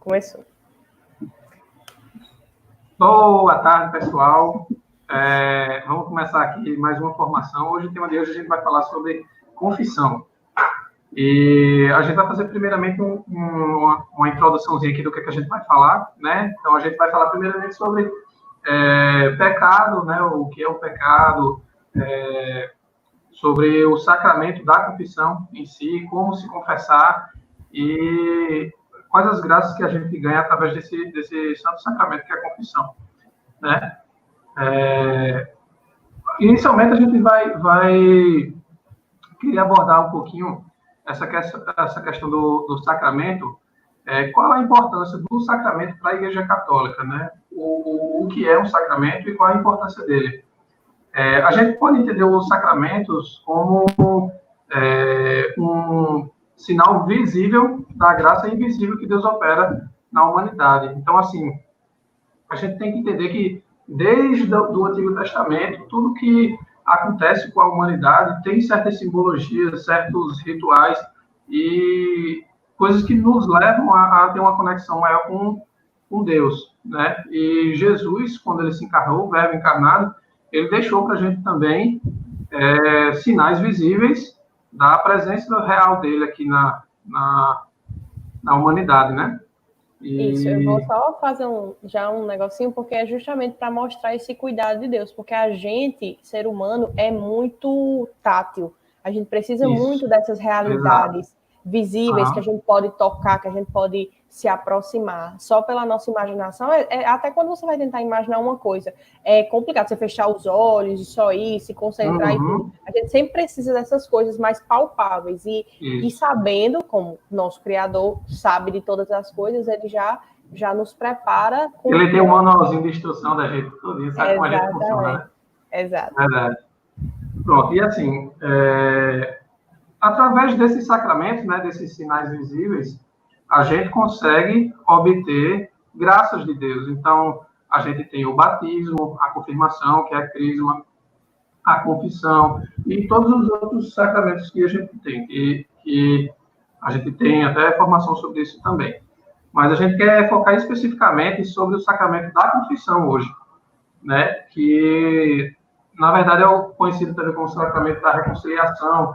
Começou. Boa tarde, pessoal. Vamos começar aqui mais uma formação. Hoje, o tema de hoje, a gente vai falar sobre confissão. E a gente vai fazer primeiramente uma introduçãozinha aqui do que a gente vai falar, né? Então, a gente vai falar primeiramente sobre pecado, né? O que é o pecado, sobre o sacramento da confissão em si, como se confessar e quais as graças que a gente ganha através desse santo sacramento que é a confissão, né? Inicialmente, a gente vai querer abordar um pouquinho essa questão do sacramento, qual a importância do sacramento para a Igreja Católica, né? O que é um sacramento e qual a importância dele. A gente pode entender os sacramentos como um sinal visível da graça invisível que Deus opera na humanidade. Então, assim, a gente tem que entender que, desde o Antigo Testamento, tudo que acontece com a humanidade tem certas simbologias, certos rituais e coisas que nos levam a ter uma conexão maior com Deus, né? E Jesus, quando ele se encarnou, o Verbo encarnado, ele deixou para a gente também sinais visíveis da presença real dele aqui na humanidade, né? Isso, eu vou só fazer um negocinho, porque é justamente para mostrar esse cuidado de Deus, porque a gente, ser humano, é muito tátil. A gente precisa muito dessas realidades visíveis que a gente pode tocar, que a gente pode se aproximar. Só pela nossa imaginação, até quando você vai tentar imaginar uma coisa, é complicado você fechar os olhos e só ir, se concentrar e tudo. A gente sempre precisa dessas coisas mais palpáveis. E sabendo, como nosso Criador sabe de todas as coisas, ele já nos prepara. Ele tem um manualzinho de instrução da gente todo, sabe como a gente funciona, né? Exato. Verdade. Pronto, e assim, através desses sacramentos, né, desses sinais visíveis, a gente consegue obter graças de Deus. Então, a gente tem o batismo, a confirmação, que é a crisma, a confissão, e todos os outros sacramentos que a gente tem, que a gente tem até formação sobre isso também. Mas a gente quer focar especificamente sobre o sacramento da confissão hoje, né, que, na verdade, é conhecido também como sacramento da reconciliação,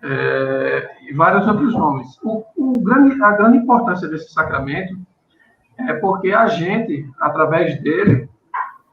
e vários outros nomes. A grande importância desse sacramento é porque a gente, através dele,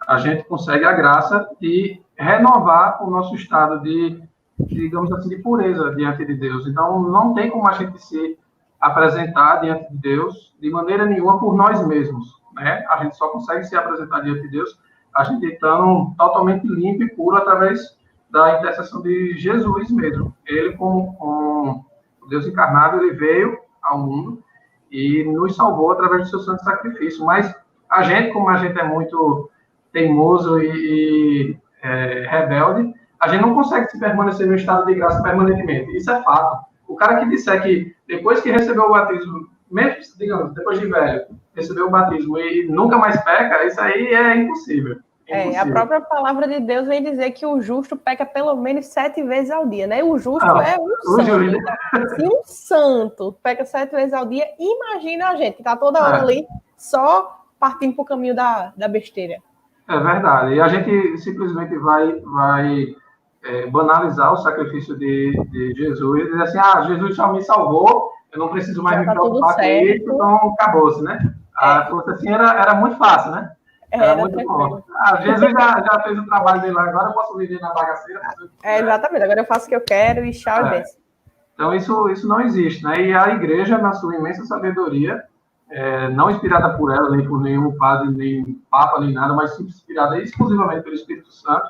a gente consegue a graça de renovar o nosso estado de, digamos assim, de pureza diante de Deus. Então, não tem como a gente se apresentar diante de Deus de maneira nenhuma por nós mesmos, né? A gente só consegue se apresentar diante de Deus a gente estando totalmente limpo e puro através da intercessão de Jesus mesmo. Ele, como Deus encarnado, ele veio ao mundo e nos salvou através do seu santo sacrifício. Mas a gente, como a gente é muito teimoso e rebelde, a gente não consegue se permanecer no estado de graça permanentemente. Isso é fato. O cara que disser que depois que recebeu o batismo, mesmo, digamos, depois de velho, recebeu o batismo e nunca mais peca, isso aí é impossível. A própria palavra de Deus vem dizer que o justo peca pelo menos 7 vezes ao dia, né? O justo é um santo. Então, se um santo peca 7 vezes ao dia, imagina a gente, que está toda hora ali só partindo para o caminho da besteira. É verdade. E a gente simplesmente vai banalizar o sacrifício de Jesus e dizer assim, Jesus já me salvou, eu não preciso mais me preocupar com isso, então acabou-se, né? Assim era muito fácil, né? Era muito bom. Jesus já fez o trabalho dele lá, agora eu posso viver na bagaceira. Exatamente, agora eu faço o que eu quero e tchau e benção. Então, isso não existe, né? E a igreja, na sua imensa sabedoria, não inspirada por ela, nem por nenhum padre, nem papa, nem nada, mas inspirada exclusivamente pelo Espírito Santo,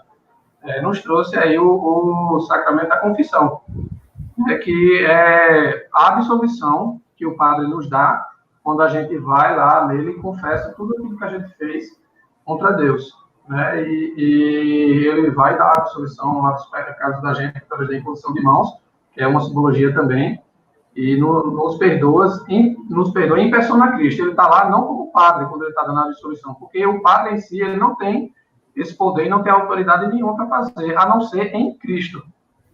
nos trouxe aí o sacramento da confissão, que é a absolvição que o padre nos dá quando a gente vai lá nele e confessa tudo aquilo que a gente fez contra Deus, né? E ele vai dar a absolvição lá dos pecados da gente através da imposição de mãos, que é uma simbologia também, e nos perdoa em persona Cristo. Ele está lá não como padre quando ele está dando a absolvição, porque o padre em si ele não tem esse poder e não tem autoridade nenhuma para fazer, a não ser em Cristo,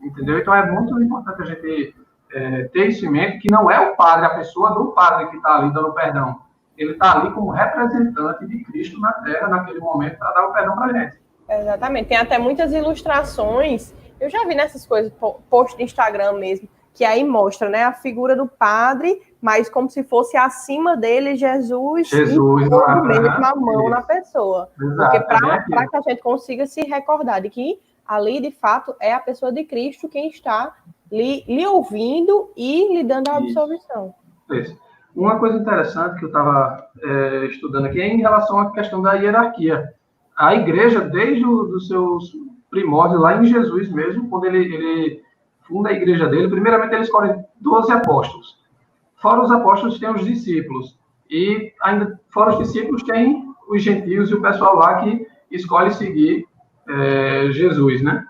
entendeu? Então é muito importante a gente ter isso em mente, que não é o padre, a pessoa do padre que está ali dando perdão, Ele está ali como representante de Cristo na Terra, naquele momento, para dar o perdão para a gente. Exatamente. Tem até muitas ilustrações. Eu já vi nessas coisas, post de Instagram mesmo, que aí mostra, né, a figura do padre, mas como se fosse acima dele Jesus impondo mesmo a mão na pessoa. Exato, porque para que a gente consiga se recordar de que ali, de fato, é a pessoa de Cristo quem está lhe ouvindo e lhe dando a absolvição. Isso. Uma coisa interessante que eu estava estudando aqui é em relação à questão da hierarquia. A igreja, desde os seus primórdios, lá em Jesus mesmo, quando ele funda a igreja dele, primeiramente ele escolhe 12 apóstolos. Fora os apóstolos, tem os discípulos. E ainda fora os discípulos, tem os gentios e o pessoal lá que escolhe seguir Jesus, né?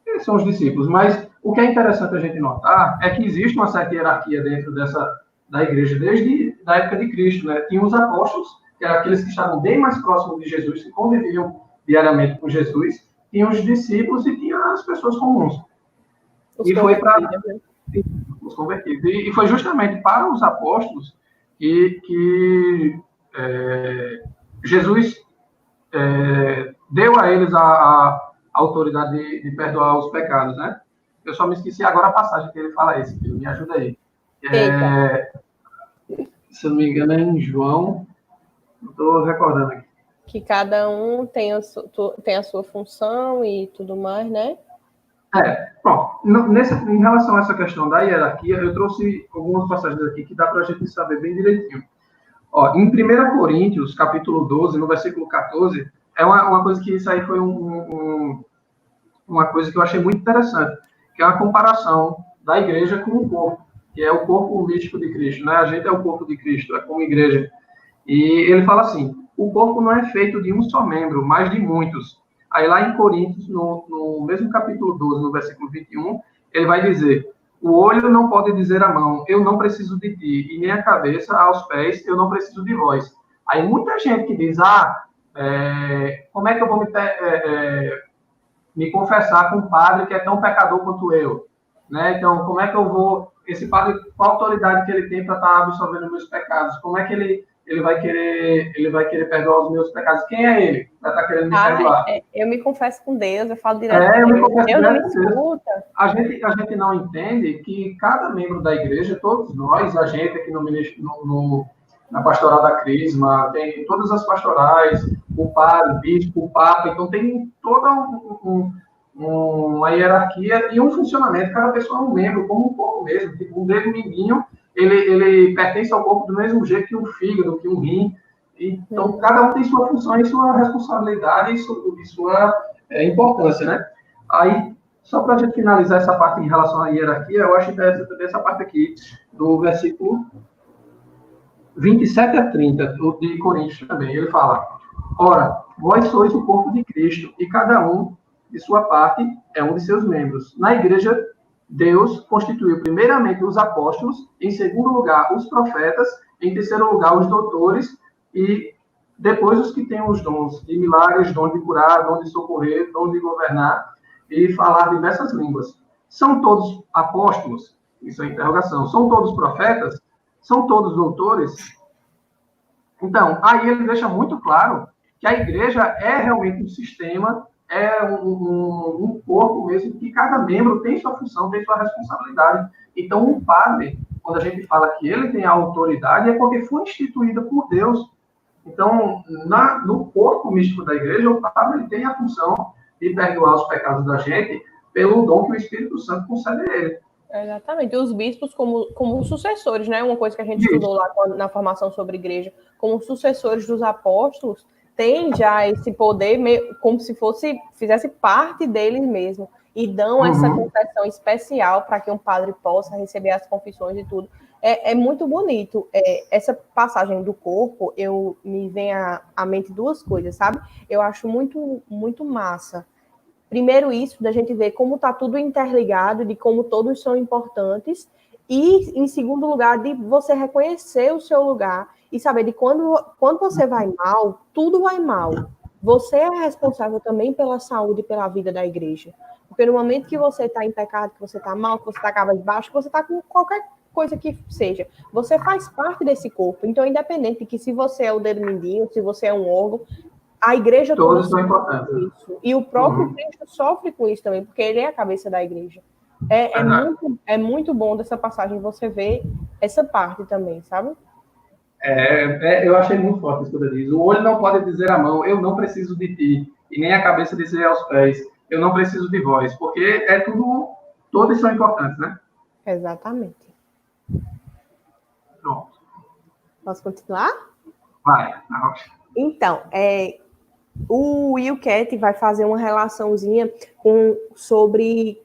Esses são os discípulos. Mas o que é interessante a gente notar é que existe uma certa hierarquia dentro da igreja, desde a época de Cristo, né? Tinha os apóstolos, que eram aqueles que estavam bem mais próximos de Jesus, que conviviam diariamente com Jesus. Tinha os discípulos e tinha as pessoas comuns. Os convertidos. Os convertidos. E foi justamente para os apóstolos que Jesus deu a eles a autoridade de perdoar os pecados, né? Eu só me esqueci agora a passagem que ele fala isso, filho. Me ajuda aí. Se eu não me engano, é em João. Não estou recordando aqui. Que cada um tem a sua função e tudo mais, né? Pronto. Em relação a essa questão da hierarquia, eu trouxe algumas passagens aqui que dá para a gente saber bem direitinho. Ó, em 1 Coríntios, capítulo 12, no versículo 14, é uma coisa que isso aí foi uma coisa que eu achei muito interessante, que é a comparação da igreja com o corpo, que é o corpo místico de Cristo, né? A gente é o corpo de Cristo, é como igreja. E ele fala assim, o corpo não é feito de um só membro, mas de muitos. Aí lá em Coríntios, no mesmo capítulo 12, no versículo 21, ele vai dizer, o olho não pode dizer à mão, eu não preciso de ti, e nem a cabeça aos pés, eu não preciso de vós. Aí muita gente que diz, como é que eu vou me confessar com um padre que é tão pecador quanto eu? Né? Então, como é que eu vou... Esse padre, qual a autoridade que ele tem para estar absolvendo meus pecados? Como é que ele vai querer perdoar os meus pecados? Quem é ele para estar querendo me perdoar? Eu me confesso com Deus, eu falo direto com Deus. Eu não me escuta. A gente não entende que cada membro da igreja, todos nós, a gente aqui na pastoral da Crisma, tem todas as pastorais, o padre, o bispo, o papa, então tem toda uma hierarquia e um funcionamento. Cada pessoa é um membro, como um corpo mesmo. Tipo, um dedo mindinho, ele pertence ao corpo do mesmo jeito que um fígado, que um rim. Então, cada um tem sua função e sua responsabilidade e sua importância, né? Aí, só para a gente finalizar essa parte em relação à hierarquia, eu acho interessante também essa parte aqui, do versículo 27 a 30, de Coríntios também. Ele fala, ora, vós sois o corpo de Cristo, e cada um, de sua parte, é um de seus membros. Na igreja, Deus constituiu primeiramente os apóstolos, em segundo lugar, os profetas, em terceiro lugar, os doutores, e depois os que têm os dons de milagres, dons de curar, dons de socorrer, dons de governar e falar diversas línguas. São todos apóstolos? Isso é interrogação. São todos profetas? São todos doutores? Então, aí ele deixa muito claro que a igreja é realmente um sistema, é um corpo mesmo, que cada membro tem sua função, tem sua responsabilidade. Então, um padre, quando a gente fala que ele tem a autoridade, é porque foi instituída por Deus. Então, no corpo místico da igreja, o padre ele tem a função de perdoar os pecados da gente pelo dom que o Espírito Santo concede a ele. Exatamente. E os bispos como sucessores, né? Uma coisa que a gente estudou lá na formação sobre igreja, como sucessores dos apóstolos, tem já esse poder, como se fizesse parte deles mesmo. E dão essa confissão especial para que um padre possa receber as confissões e tudo. É muito bonito. Essa passagem do corpo, me vem à mente duas coisas, sabe? Eu acho muito, muito massa. Primeiro isso, da gente ver como está tudo interligado, de como todos são importantes. E, em segundo lugar, de você reconhecer o seu lugar e saber de quando você vai mal, tudo vai mal. Você é responsável também pela saúde e pela vida da igreja. Porque no momento que você está em pecado, que você está mal, que você está cabisbaixo, que você está com qualquer coisa que seja, você faz parte desse corpo. Então, independente de que se você é o dedo mindinho, se você é um órgão, a igreja toda Todos são importantes. sofre com isso. E o próprio Cristo sofre com isso também, porque ele é a cabeça da igreja. É muito bom dessa passagem você ver essa parte também, sabe? Eu achei muito forte isso que você diz. O olho não pode dizer à mão, eu não preciso de ti. E nem a cabeça dizer aos pés, eu não preciso de vós. Porque todos são importantes, né? Exatamente. Pronto. Posso continuar? Vai. Então, o Will Cat vai fazer uma relaçãozinha sobre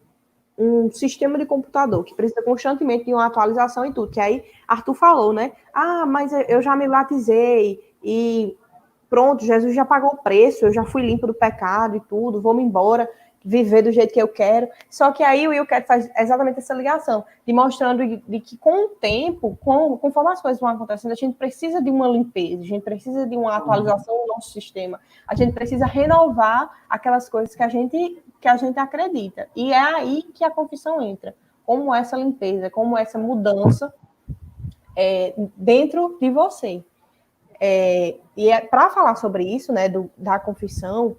um sistema de computador que precisa constantemente de uma atualização e tudo, que aí Arthur falou, né? Mas eu já me batizei e pronto, Jesus já pagou o preço, eu já fui limpo do pecado e tudo, vou-me embora, viver do jeito que eu quero. Só que aí o Will Cat faz exatamente essa ligação, de mostrando de que com o tempo, conforme as coisas vão acontecendo, a gente precisa de uma limpeza, a gente precisa de uma atualização do nosso sistema, a gente precisa renovar aquelas coisas que a gente acredita. E é aí que a confissão entra, como essa limpeza, como essa mudança dentro de você. Para falar sobre isso, né, da confissão,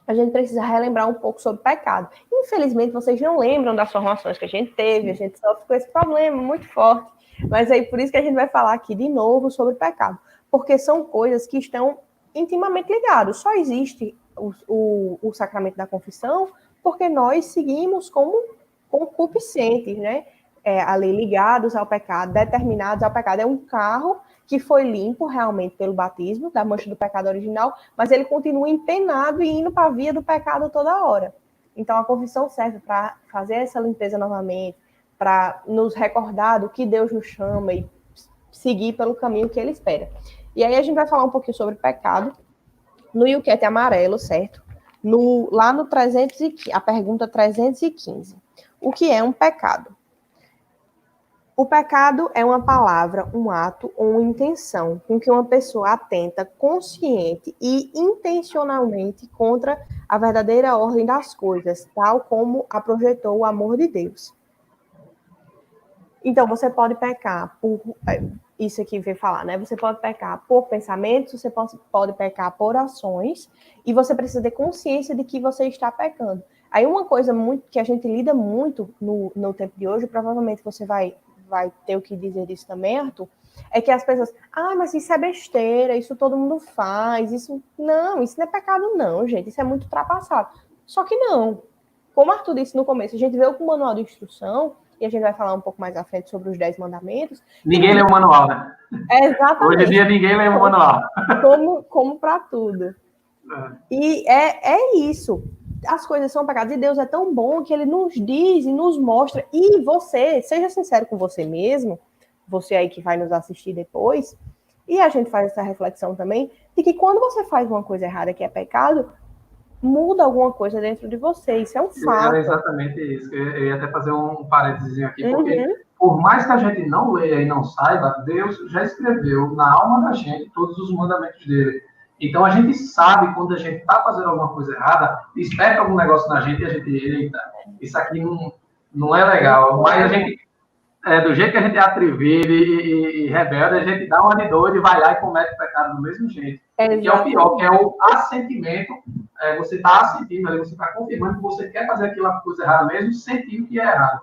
a gente precisa relembrar um pouco sobre pecado. Infelizmente, vocês não lembram das formações que a gente teve, a gente sofre com esse problema muito forte, mas aí por isso que a gente vai falar aqui de novo sobre pecado, porque são coisas que estão intimamente ligadas. Só existe o sacramento da confissão porque nós seguimos como concupiscentes, né? Ali ligados ao pecado, determinados ao pecado. É um carro que foi limpo realmente pelo batismo, da mancha do pecado original, mas ele continua empenado e indo para a via do pecado toda hora. Então, a confissão serve para fazer essa limpeza novamente, para nos recordar do que Deus nos chama e seguir pelo caminho que Ele espera. E aí a gente vai falar um pouquinho sobre pecado, no Yucat amarelo, certo? Lá no 315, a pergunta 315. O que é um pecado? O pecado é uma palavra, um ato ou uma intenção com que uma pessoa atenta consciente e intencionalmente contra a verdadeira ordem das coisas, tal como a projetou o amor de Deus. Então, você pode pecar por... Isso aqui vem falar, né? Você pode pecar por pensamentos, você pode pecar por ações, e você precisa ter consciência de que você está pecando. Aí, uma coisa que a gente lida muito no tempo de hoje, provavelmente você vai ter o que dizer disso também, Arthur, é que as pessoas, mas isso é besteira, isso todo mundo faz, isso não é pecado não, gente, isso é muito ultrapassado. Só que não. Como Arthur disse no começo, a gente veio com o manual de instrução, e a gente vai falar um pouco mais à frente sobre os 10 mandamentos. Ninguém lê o manual, né? Exatamente. Hoje em dia ninguém lê o manual. Como para tudo. E é isso. As coisas são pecados e Deus é tão bom que Ele nos diz e nos mostra. E você, seja sincero com você mesmo, você aí que vai nos assistir depois, e a gente faz essa reflexão também, de que quando você faz uma coisa errada que é pecado, muda alguma coisa dentro de você. Isso é um fato. Era exatamente isso. Eu ia até fazer um parênteses aqui, porque por mais que a gente não leia e não saiba, Deus já escreveu na alma da gente todos os mandamentos dele. Então, a gente sabe quando a gente está fazendo alguma coisa errada, desperta algum negócio na gente e a gente, eita, isso aqui não é legal. Mas a gente, do jeito que a gente é atrevido e rebelde, a gente dá uma de doido e vai lá e comete o pecado do mesmo jeito. Que é o pior, que é o assentimento. Você está assentindo ali, você está confirmando que você quer fazer aquela coisa errada mesmo, sentindo que é errado.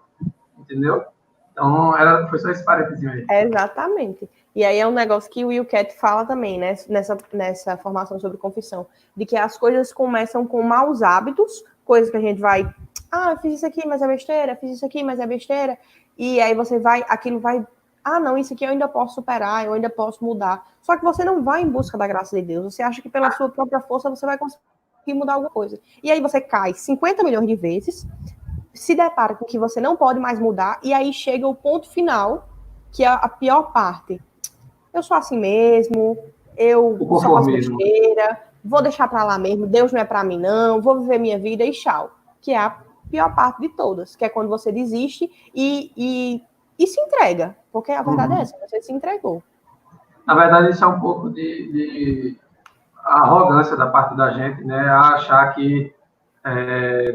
Entendeu? Então, foi só esse parênteses aí. Exatamente. E aí é um negócio que o Will Cat fala também, né, nessa formação sobre confissão, de que as coisas começam com maus hábitos, coisas que a gente vai, fiz isso aqui, mas é besteira, fiz isso aqui, mas é besteira, e aí você aquilo vai, não, isso aqui eu ainda posso superar, eu ainda posso mudar. Só que você não vai em busca da graça de Deus, você acha que pela sua própria força você vai conseguir mudar alguma coisa. E aí você cai 50 milhões de vezes, se depara com que você não pode mais mudar, e aí chega o ponto final, que é a pior parte. Eu sou assim mesmo, eu só faço besteira, vou deixar pra lá mesmo, Deus não é pra mim não, vou viver minha vida e tchau. Que é a pior parte de todas, que é quando você desiste e se entrega, porque a verdade é essa, você se entregou. Na verdade, isso é um pouco de arrogância da parte da gente, né? Achar que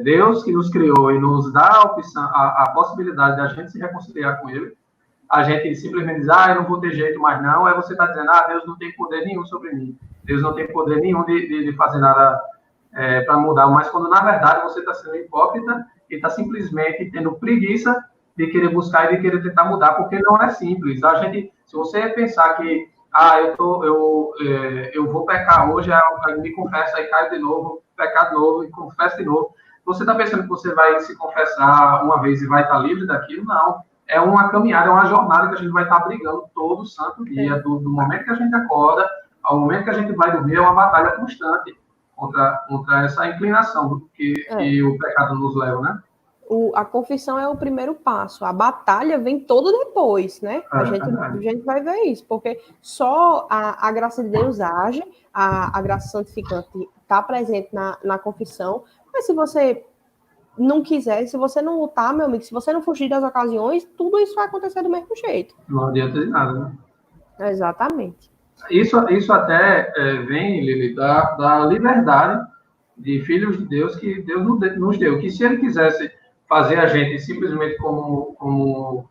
Deus que nos criou e nos dá a opção, a possibilidade de a gente se reconciliar com Ele, a gente simplesmente diz, eu não vou ter jeito mais não, você está dizendo, Deus não tem poder nenhum sobre mim, Deus não tem poder nenhum de fazer nada para mudar, mas quando na verdade você está sendo hipócrita e está simplesmente tendo preguiça de querer buscar e de querer tentar mudar, porque não é simples. Se você pensar que eu vou pecar hoje, aí me confesso, aí caio de novo, pecar de novo e confesso de novo, você está pensando que você vai se confessar uma vez e vai estar livre daquilo? Não. É uma caminhada, é uma jornada que a gente vai estar brigando todo santo dia, do momento que a gente acorda ao momento que a gente vai dormir, é uma batalha constante contra essa inclinação que o pecado nos leva, né? A confissão é o primeiro passo, a batalha vem todo depois, né? A gente vai ver isso, porque só a graça de Deus age, a graça santificante está presente na confissão, mas se você não quiser, se você não lutar, meu amigo, se você não fugir das ocasiões, tudo isso vai acontecer do mesmo jeito. Não adianta de nada, né? Exatamente. Isso até vem, Lili, da liberdade de filhos de Deus que Deus nos deu, que se ele quisesse fazer a gente simplesmente como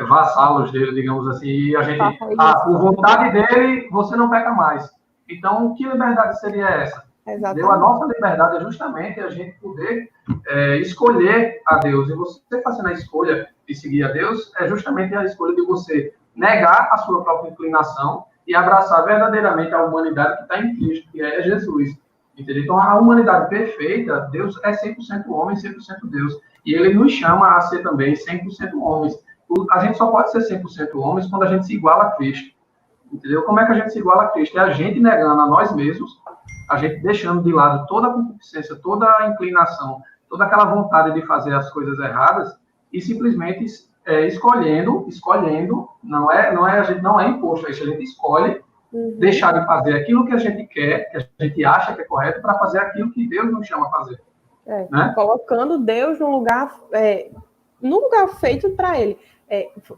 vassalos dele, digamos assim, e a gente, por vontade dele, você não peca mais. Então, que liberdade seria essa? Exatamente. A nossa liberdade é justamente a gente poder escolher a Deus. E você fazendo a escolha de seguir a Deus, é justamente a escolha de você negar a sua própria inclinação e abraçar verdadeiramente a humanidade que está em Cristo, que é Jesus. Entendeu? Então, a humanidade perfeita, Deus é 100% homem, 100% Deus. E ele nos chama a ser também 100% homens. A gente só pode ser 100% homens quando a gente se iguala a Cristo. Entendeu? Como é que a gente se iguala a Cristo? É a gente negando a nós mesmos, a gente deixando de lado toda a concupiscência, toda a inclinação, toda aquela vontade de fazer as coisas erradas e simplesmente escolhendo, não é imposto, a gente escolhe deixar de fazer aquilo que a gente quer, que a gente acha que é correto, para fazer aquilo que Deus nos chama a fazer. Né? Colocando Deus no lugar feito para ele.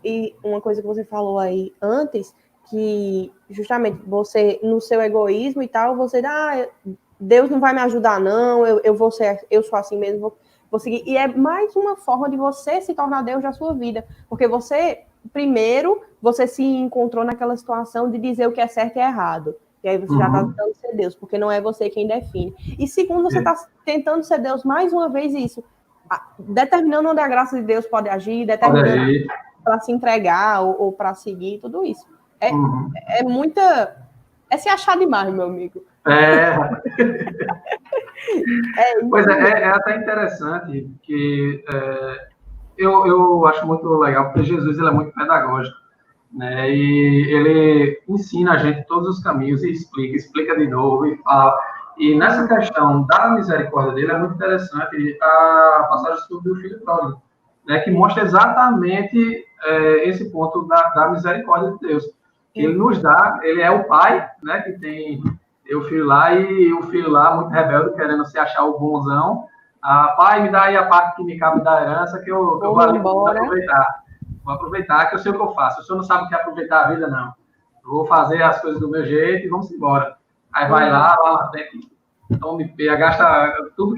E uma coisa que você falou aí antes, que justamente você, no seu egoísmo e tal, você Deus não vai me ajudar, não, eu sou assim mesmo, vou seguir. E é mais uma forma de você se tornar Deus na sua vida. Porque primeiro, você se encontrou naquela situação de dizer o que é certo e errado. E aí você já está tentando ser Deus, porque não é você quem define. E segundo, você está tentando ser Deus mais uma vez isso, determinando onde a graça de Deus pode agir, determinando para se entregar ou para seguir, tudo isso. É muita... É se achar demais, meu amigo. Pois é até interessante que eu acho muito legal, porque Jesus ele é muito pedagógico, né? E ele ensina a gente todos os caminhos e explica de novo e fala. E nessa questão da misericórdia dele é muito interessante a passagem sobre o filho pródigo, né? Que mostra exatamente esse ponto da misericórdia de Deus. Que ele nos dá, ele é o pai, né? Que tem o filho lá e o filho lá muito rebelde, querendo se achar o bonzão. Pai, me dá aí a parte que me cabe da herança, que eu vou ali aproveitar. Vou aproveitar, que eu sei o que eu faço. O senhor não sabe o que é aproveitar a vida, não. Eu vou fazer as coisas do meu jeito e vamos embora. Aí vai lá toma pega, gasta tudo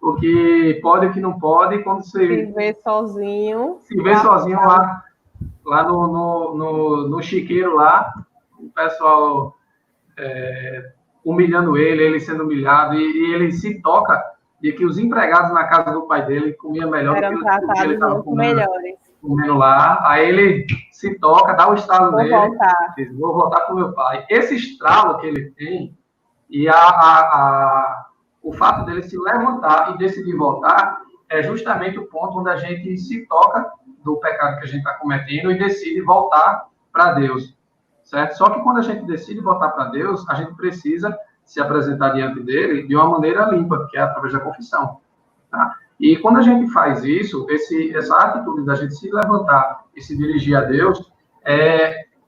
o que pode e o que não pode. Quando se vê sozinho. Se vê sozinho lá no chiqueiro lá, o pessoal humilhando ele sendo humilhado, e ele se toca de que os empregados na casa do pai dele comiam melhor do que ele estava comendo lá. Aí ele se toca, dá o estralo nele, diz, vou voltar para o meu pai. Esse estralo que ele tem e o fato dele se levantar e decidir voltar é justamente o ponto onde a gente se toca do pecado que a gente está cometendo e decide voltar para Deus, certo? Só que quando a gente decide voltar para Deus, a gente precisa se apresentar diante dele de uma maneira limpa, que é através da confissão, tá? E quando a gente faz isso, essa atitude da gente se levantar e se dirigir a Deus,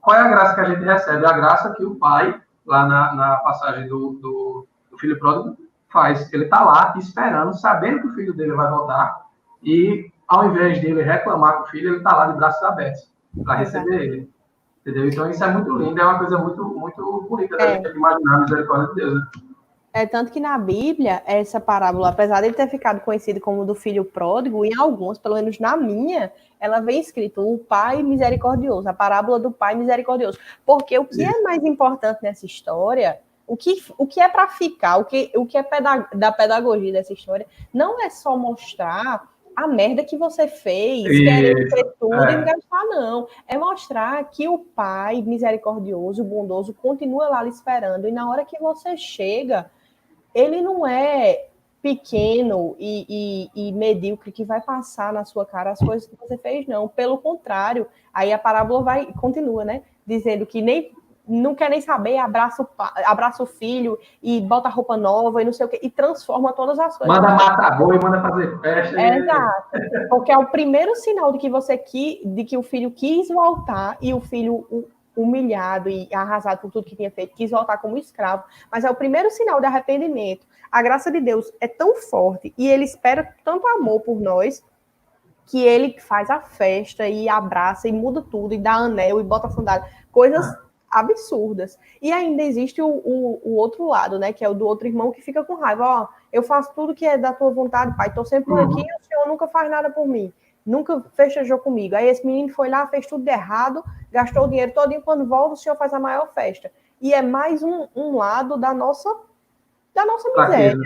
qual é a graça que a gente recebe? A graça que o pai, lá na passagem do filho pródigo, faz. Ele está lá esperando, sabendo que o filho dele vai voltar, e ao invés de ele reclamar com o filho, ele está lá de braços abertos para receber ele. Entendeu? Então isso é muito lindo, é uma coisa muito, muito bonita da gente imaginar a misericórdia de Deus, né? É tanto que na Bíblia, essa parábola, apesar de ter ficado conhecida como do filho pródigo, em algumas, pelo menos na minha, ela vem escrito o pai misericordioso, a parábola do pai misericordioso. Porque o que é mais importante nessa história, o que é para ficar, o que é da pedagogia dessa história, não é só mostrar a merda que você fez, querendo ter tudo e gastar, não. É mostrar que o pai misericordioso, bondoso, continua lá lhe esperando. E na hora que você chega, ele não é pequeno e medíocre que vai passar na sua cara as coisas que você fez, não. Pelo contrário, aí a parábola continua, né? Dizendo que nem não quer nem saber, abraça o filho e bota roupa nova e não sei o quê, e transforma todas as coisas. Manda matar boi, manda fazer festa. Exato. Porque é o primeiro sinal de que o filho quis voltar e o filho humilhado e arrasado por tudo que tinha feito, quis voltar como escravo, mas é o primeiro sinal de arrependimento. A graça de Deus é tão forte e ele espera tanto amor por nós que ele faz a festa e abraça e muda tudo e dá anel e bota sandália, coisas absurdas. E ainda existe o outro lado, né, que é o do outro irmão que fica com raiva. Ó, eu faço tudo que é da tua vontade, pai, tô sempre por aqui e o senhor nunca faz nada por mim. Nunca festejou comigo. Aí esse menino foi lá, fez tudo de errado, gastou o dinheiro todo e quando volta o senhor faz a maior festa. E é mais um lado da nossa miséria.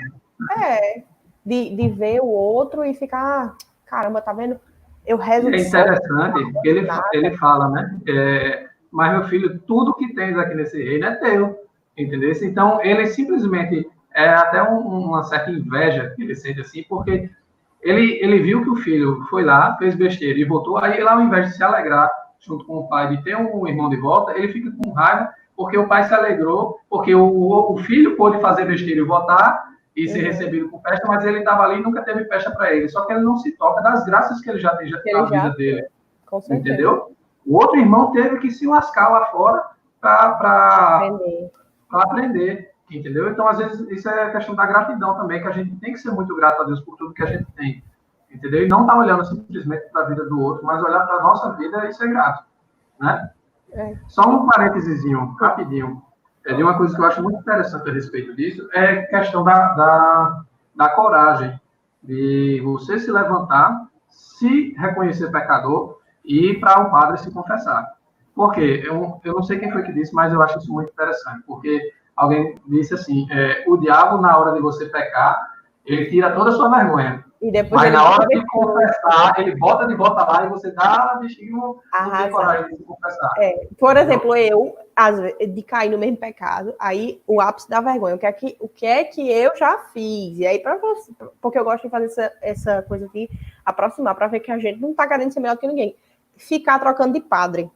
De ver o outro e ficar, caramba, tá vendo? Eu rezo de interessante, porque ele fala, né? Mas, meu filho, tudo que tens aqui nesse reino é teu, entendeu? Então, ele simplesmente, até uma certa inveja que ele sente assim, porque ele viu que o filho foi lá, fez besteira e voltou, aí ele, ao invés de se alegrar junto com o pai de ter um irmão de volta, ele fica com raiva porque o pai se alegrou, porque o filho pôde fazer besteira e voltar e ser recebido com festa, mas ele estava ali e nunca teve festa para ele. Só que ele não se toca das graças que ele já tem na vida dele. Com certeza. Entendeu? O outro irmão teve que se lascar lá fora para aprender. Entendeu? Então, às vezes, isso é questão da gratidão também, que a gente tem que ser muito grato a Deus por tudo que a gente tem. Entendeu? E não estar olhando simplesmente para a vida do outro, mas olhar para a nossa vida e ser grato. Né? Só um parênteses rapidinho. De uma coisa que eu acho muito interessante a respeito disso é a questão da coragem de você se levantar, se reconhecer pecador e ir para um padre se confessar. Por quê? Eu não sei quem foi que disse, mas eu acho isso muito interessante, porque alguém disse assim, o diabo, na hora de você pecar, ele tira toda a sua vergonha. Mas na hora de confessar, ele bota de volta lá e você dá a bexiga não tem coragem de se confessar. Por exemplo, eu, de cair no mesmo pecado, aí o ápice da vergonha. O que é que eu já fiz? E aí, porque eu gosto de fazer essa coisa de aproximar, para ver que a gente não está querendo ser melhor que ninguém. Ficar trocando de padre.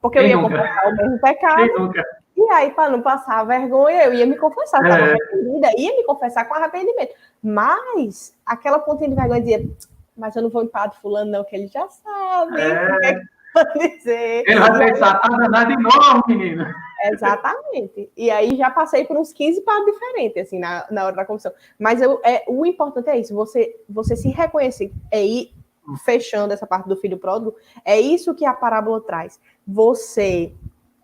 Porque eu ia confessar o mesmo pecado. E aí, para não passar a vergonha, eu ia me confessar, estava arrependida, ia me confessar com arrependimento. Mas aquela pontinha de vergonha dizia, mas eu não vou em padre fulano, não, que ele já sabe. Dizer. Ele vai pensar, tá danado de novo, menino. Exatamente. E aí já passei por uns 15 padres diferentes, assim, na hora da confissão. Mas o importante é isso, você se reconhecer, ir fechando essa parte do filho pródigo, é isso que a parábola traz. Você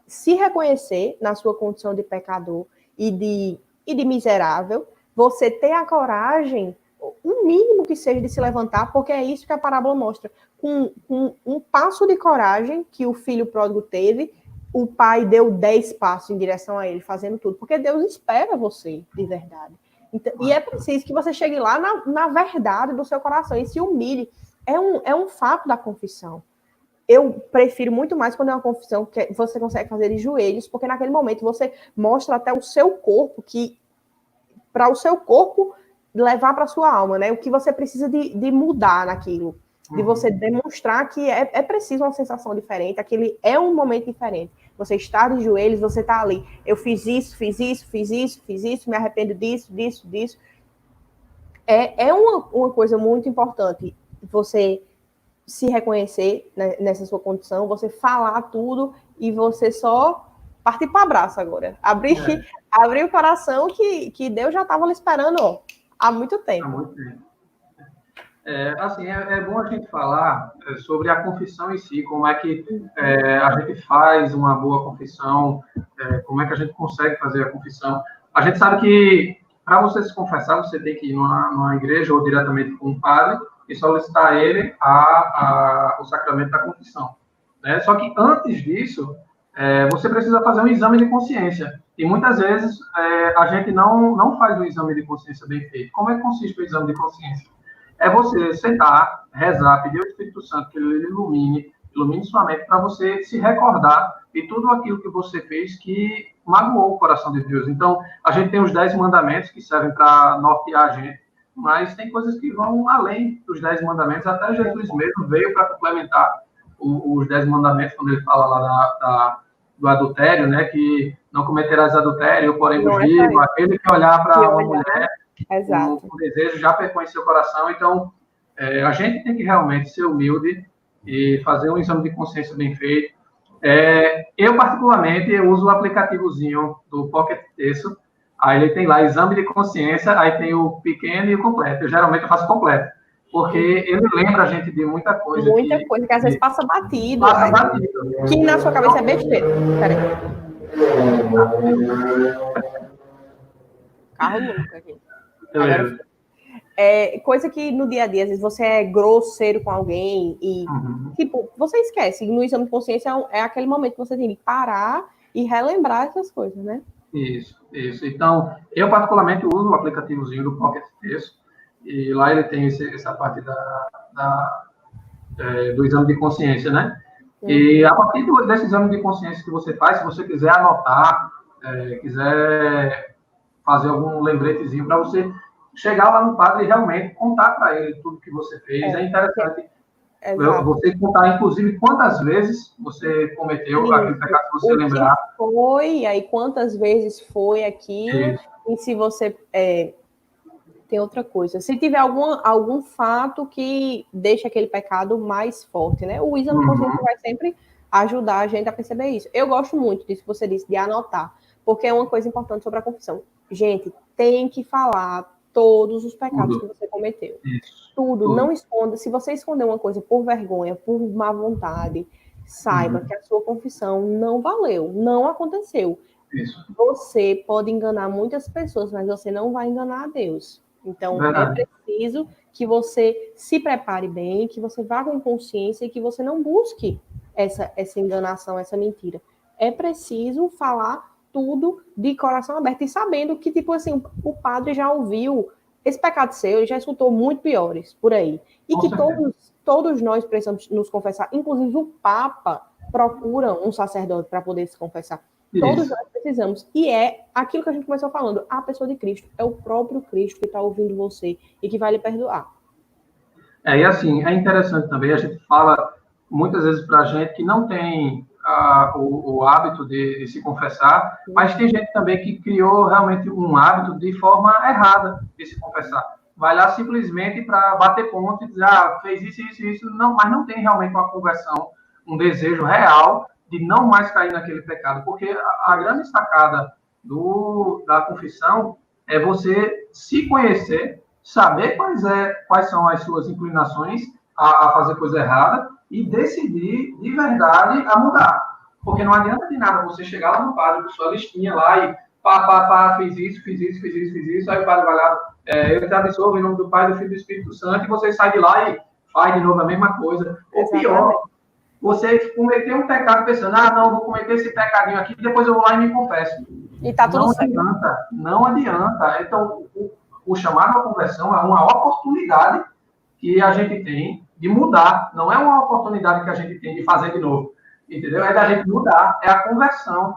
se reconhecer na sua condição de pecador e de miserável, você ter a coragem, o mínimo que seja, de se levantar, porque é isso que a parábola mostra. Com um passo de coragem que o filho pródigo teve, o pai deu 10 passos em direção a ele, fazendo tudo, porque Deus espera você, de verdade. Então, e é preciso que você chegue lá na verdade do seu coração e se humilhe. É um fato da confissão. Eu prefiro muito mais quando é uma confissão que você consegue fazer de joelhos, porque naquele momento você mostra até o seu corpo, para o seu corpo levar para a sua alma, né? O que você precisa de mudar naquilo, de você demonstrar que é preciso uma sensação diferente, aquele é um momento diferente. Você está de joelhos, você está ali. Eu fiz isso, me arrependo disso. É uma coisa muito importante você se reconhecer nessa sua condição, você falar tudo e você só partir para o abraço agora. Abrir o coração que Deus já estava esperando há muito tempo. Há muito tempo. É bom a gente falar sobre a confissão em si, como é que a gente faz uma boa confissão, como é que a gente consegue fazer a confissão. A gente sabe que para você se confessar, você tem que ir numa igreja ou diretamente com um padre e solicitar a ele o sacramento da confissão. Né? Só que antes disso, você precisa fazer um exame de consciência. E muitas vezes a gente não faz um exame de consciência bem feito. Como é que consiste o exame de consciência? É você sentar, rezar, pedir ao Espírito Santo que ele ilumine sua mente para você se recordar de tudo aquilo que você fez que magoou o coração de Deus. Então, a gente tem os 10 mandamentos que servem para nortear a gente, mas tem coisas que vão além dos 10 mandamentos. Até Jesus mesmo veio para complementar os 10 mandamentos, quando ele fala lá do adultério, né, que não cometerás adultério, porém bugio, aquele que olhar para uma mulher com desejo já pecou em seu coração. Então, a gente tem que realmente ser humilde e fazer um exame de consciência bem feito. Eu, particularmente, uso o aplicativozinho do Pocket Texto. Aí ele tem lá exame de consciência, aí tem o pequeno e o completo. Geralmente eu faço completo, porque ele lembra a gente de muita coisa. Muita coisa, que às vezes passa batido. Que na sua cabeça é besteira. Peraí. Carro louco aqui. Agora, coisa que no dia a dia, às vezes você é grosseiro com alguém e, tipo, você esquece. No exame de consciência é aquele momento que você tem que parar e relembrar essas coisas, né? Isso. Então, eu particularmente uso o aplicativozinho do Pocket Texto e lá ele tem essa parte do exame de consciência, né? E a partir desse exame de consciência que você faz, se você quiser anotar, quiser fazer algum lembretezinho para você chegar lá no padre e realmente contar para ele tudo que você fez. É interessante você contar, inclusive, quantas vezes você cometeu aquele pecado que você lembrar. Foi, aí quantas vezes foi aquilo, e se você... tem outra coisa. Se tiver algum fato que deixa aquele pecado mais forte, né? O exame de consciência vai sempre ajudar a gente a perceber isso. Eu gosto muito disso que você disse, de anotar, porque é uma coisa importante sobre a confissão. Gente, tem que falar todos os pecados que você cometeu. Tudo. Não esconda. Se você esconder uma coisa por vergonha, por má vontade, saiba que a sua confissão não valeu, não aconteceu. Isso. Você pode enganar muitas pessoas, mas você não vai enganar a Deus. Então, é preciso que você se prepare bem, que você vá com consciência e que você não busque essa enganação, essa mentira. É preciso falar tudo de coração aberto e sabendo que, tipo assim, o padre já ouviu esse pecado seu, ele já escutou muito piores por aí. E que todos nós precisamos nos confessar, inclusive o Papa procura um sacerdote para poder se confessar. Todos nós precisamos. E é aquilo que a gente começou falando, a pessoa de Cristo. É o próprio Cristo que está ouvindo você e que vai lhe perdoar. E assim, é interessante também, a gente fala muitas vezes para a gente que não tem o hábito de se confessar, mas tem gente também que criou realmente um hábito de forma errada de se confessar. Vai lá simplesmente para bater ponto e dizer, fez isso, não, mas não tem realmente uma conversão, um desejo real de não mais cair naquele pecado, porque a grande sacada da confissão é você se conhecer, saber quais são as suas inclinações a fazer coisa errada e decidir de verdade a mudar. Porque não adianta de nada você chegar lá no padre com sua listinha lá e fiz isso, aí o padre vai lá, eu te absolvo em nome do Pai, do Filho e do Espírito Santo, e você sai de lá e faz de novo a mesma coisa. Ou pior, você cometeu um pecado pensando, não, vou cometer esse pecadinho aqui, depois eu vou lá e me confesso. E tá tudo certo. Não adianta. Então, o chamado à conversão é uma oportunidade que a gente tem de mudar. Não é uma oportunidade que a gente tem de fazer de novo. Entendeu? É da gente mudar. É a conversão.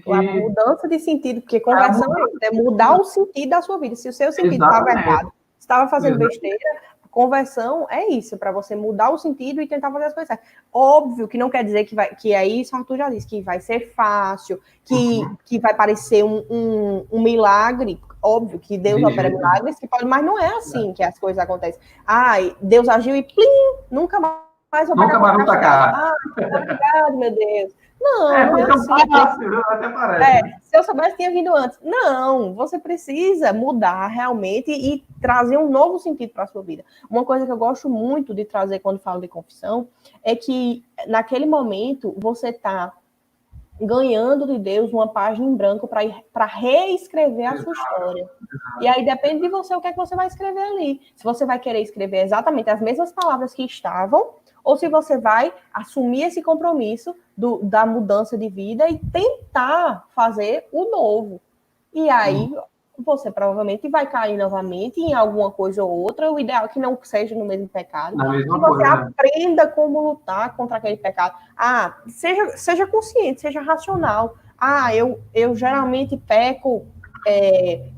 A mudança de sentido, porque conversão é mudar o sentido da sua vida. Se o seu sentido estava errado, estava fazendo besteira, conversão é isso, para você mudar o sentido e tentar fazer as coisas certas. Óbvio que não quer dizer que é isso, Arthur já disse, que vai ser fácil, que vai parecer um milagre. Óbvio que Deus opera milagres, mas não é assim que as coisas acontecem. Deus agiu e plim, nunca mais vou pra cá. Obrigado, meu Deus. Não é assim. Fácil, até parece. Se eu soubesse, tinha vindo antes. Não, você precisa mudar realmente e trazer um novo sentido para a sua vida. Uma coisa que eu gosto muito de trazer quando falo de confissão é que, naquele momento, você está ganhando de Deus uma página em branco para reescrever a sua história. E aí depende de você o que é que você vai escrever ali. Se você vai querer escrever exatamente as mesmas palavras que estavam, ou se você vai assumir esse compromisso da mudança de vida e tentar fazer o novo. E aí você provavelmente vai cair novamente em alguma coisa ou outra. O ideal é que não seja no mesmo pecado. Que você aprenda como lutar contra aquele pecado. Seja consciente, seja racional. Eu geralmente peco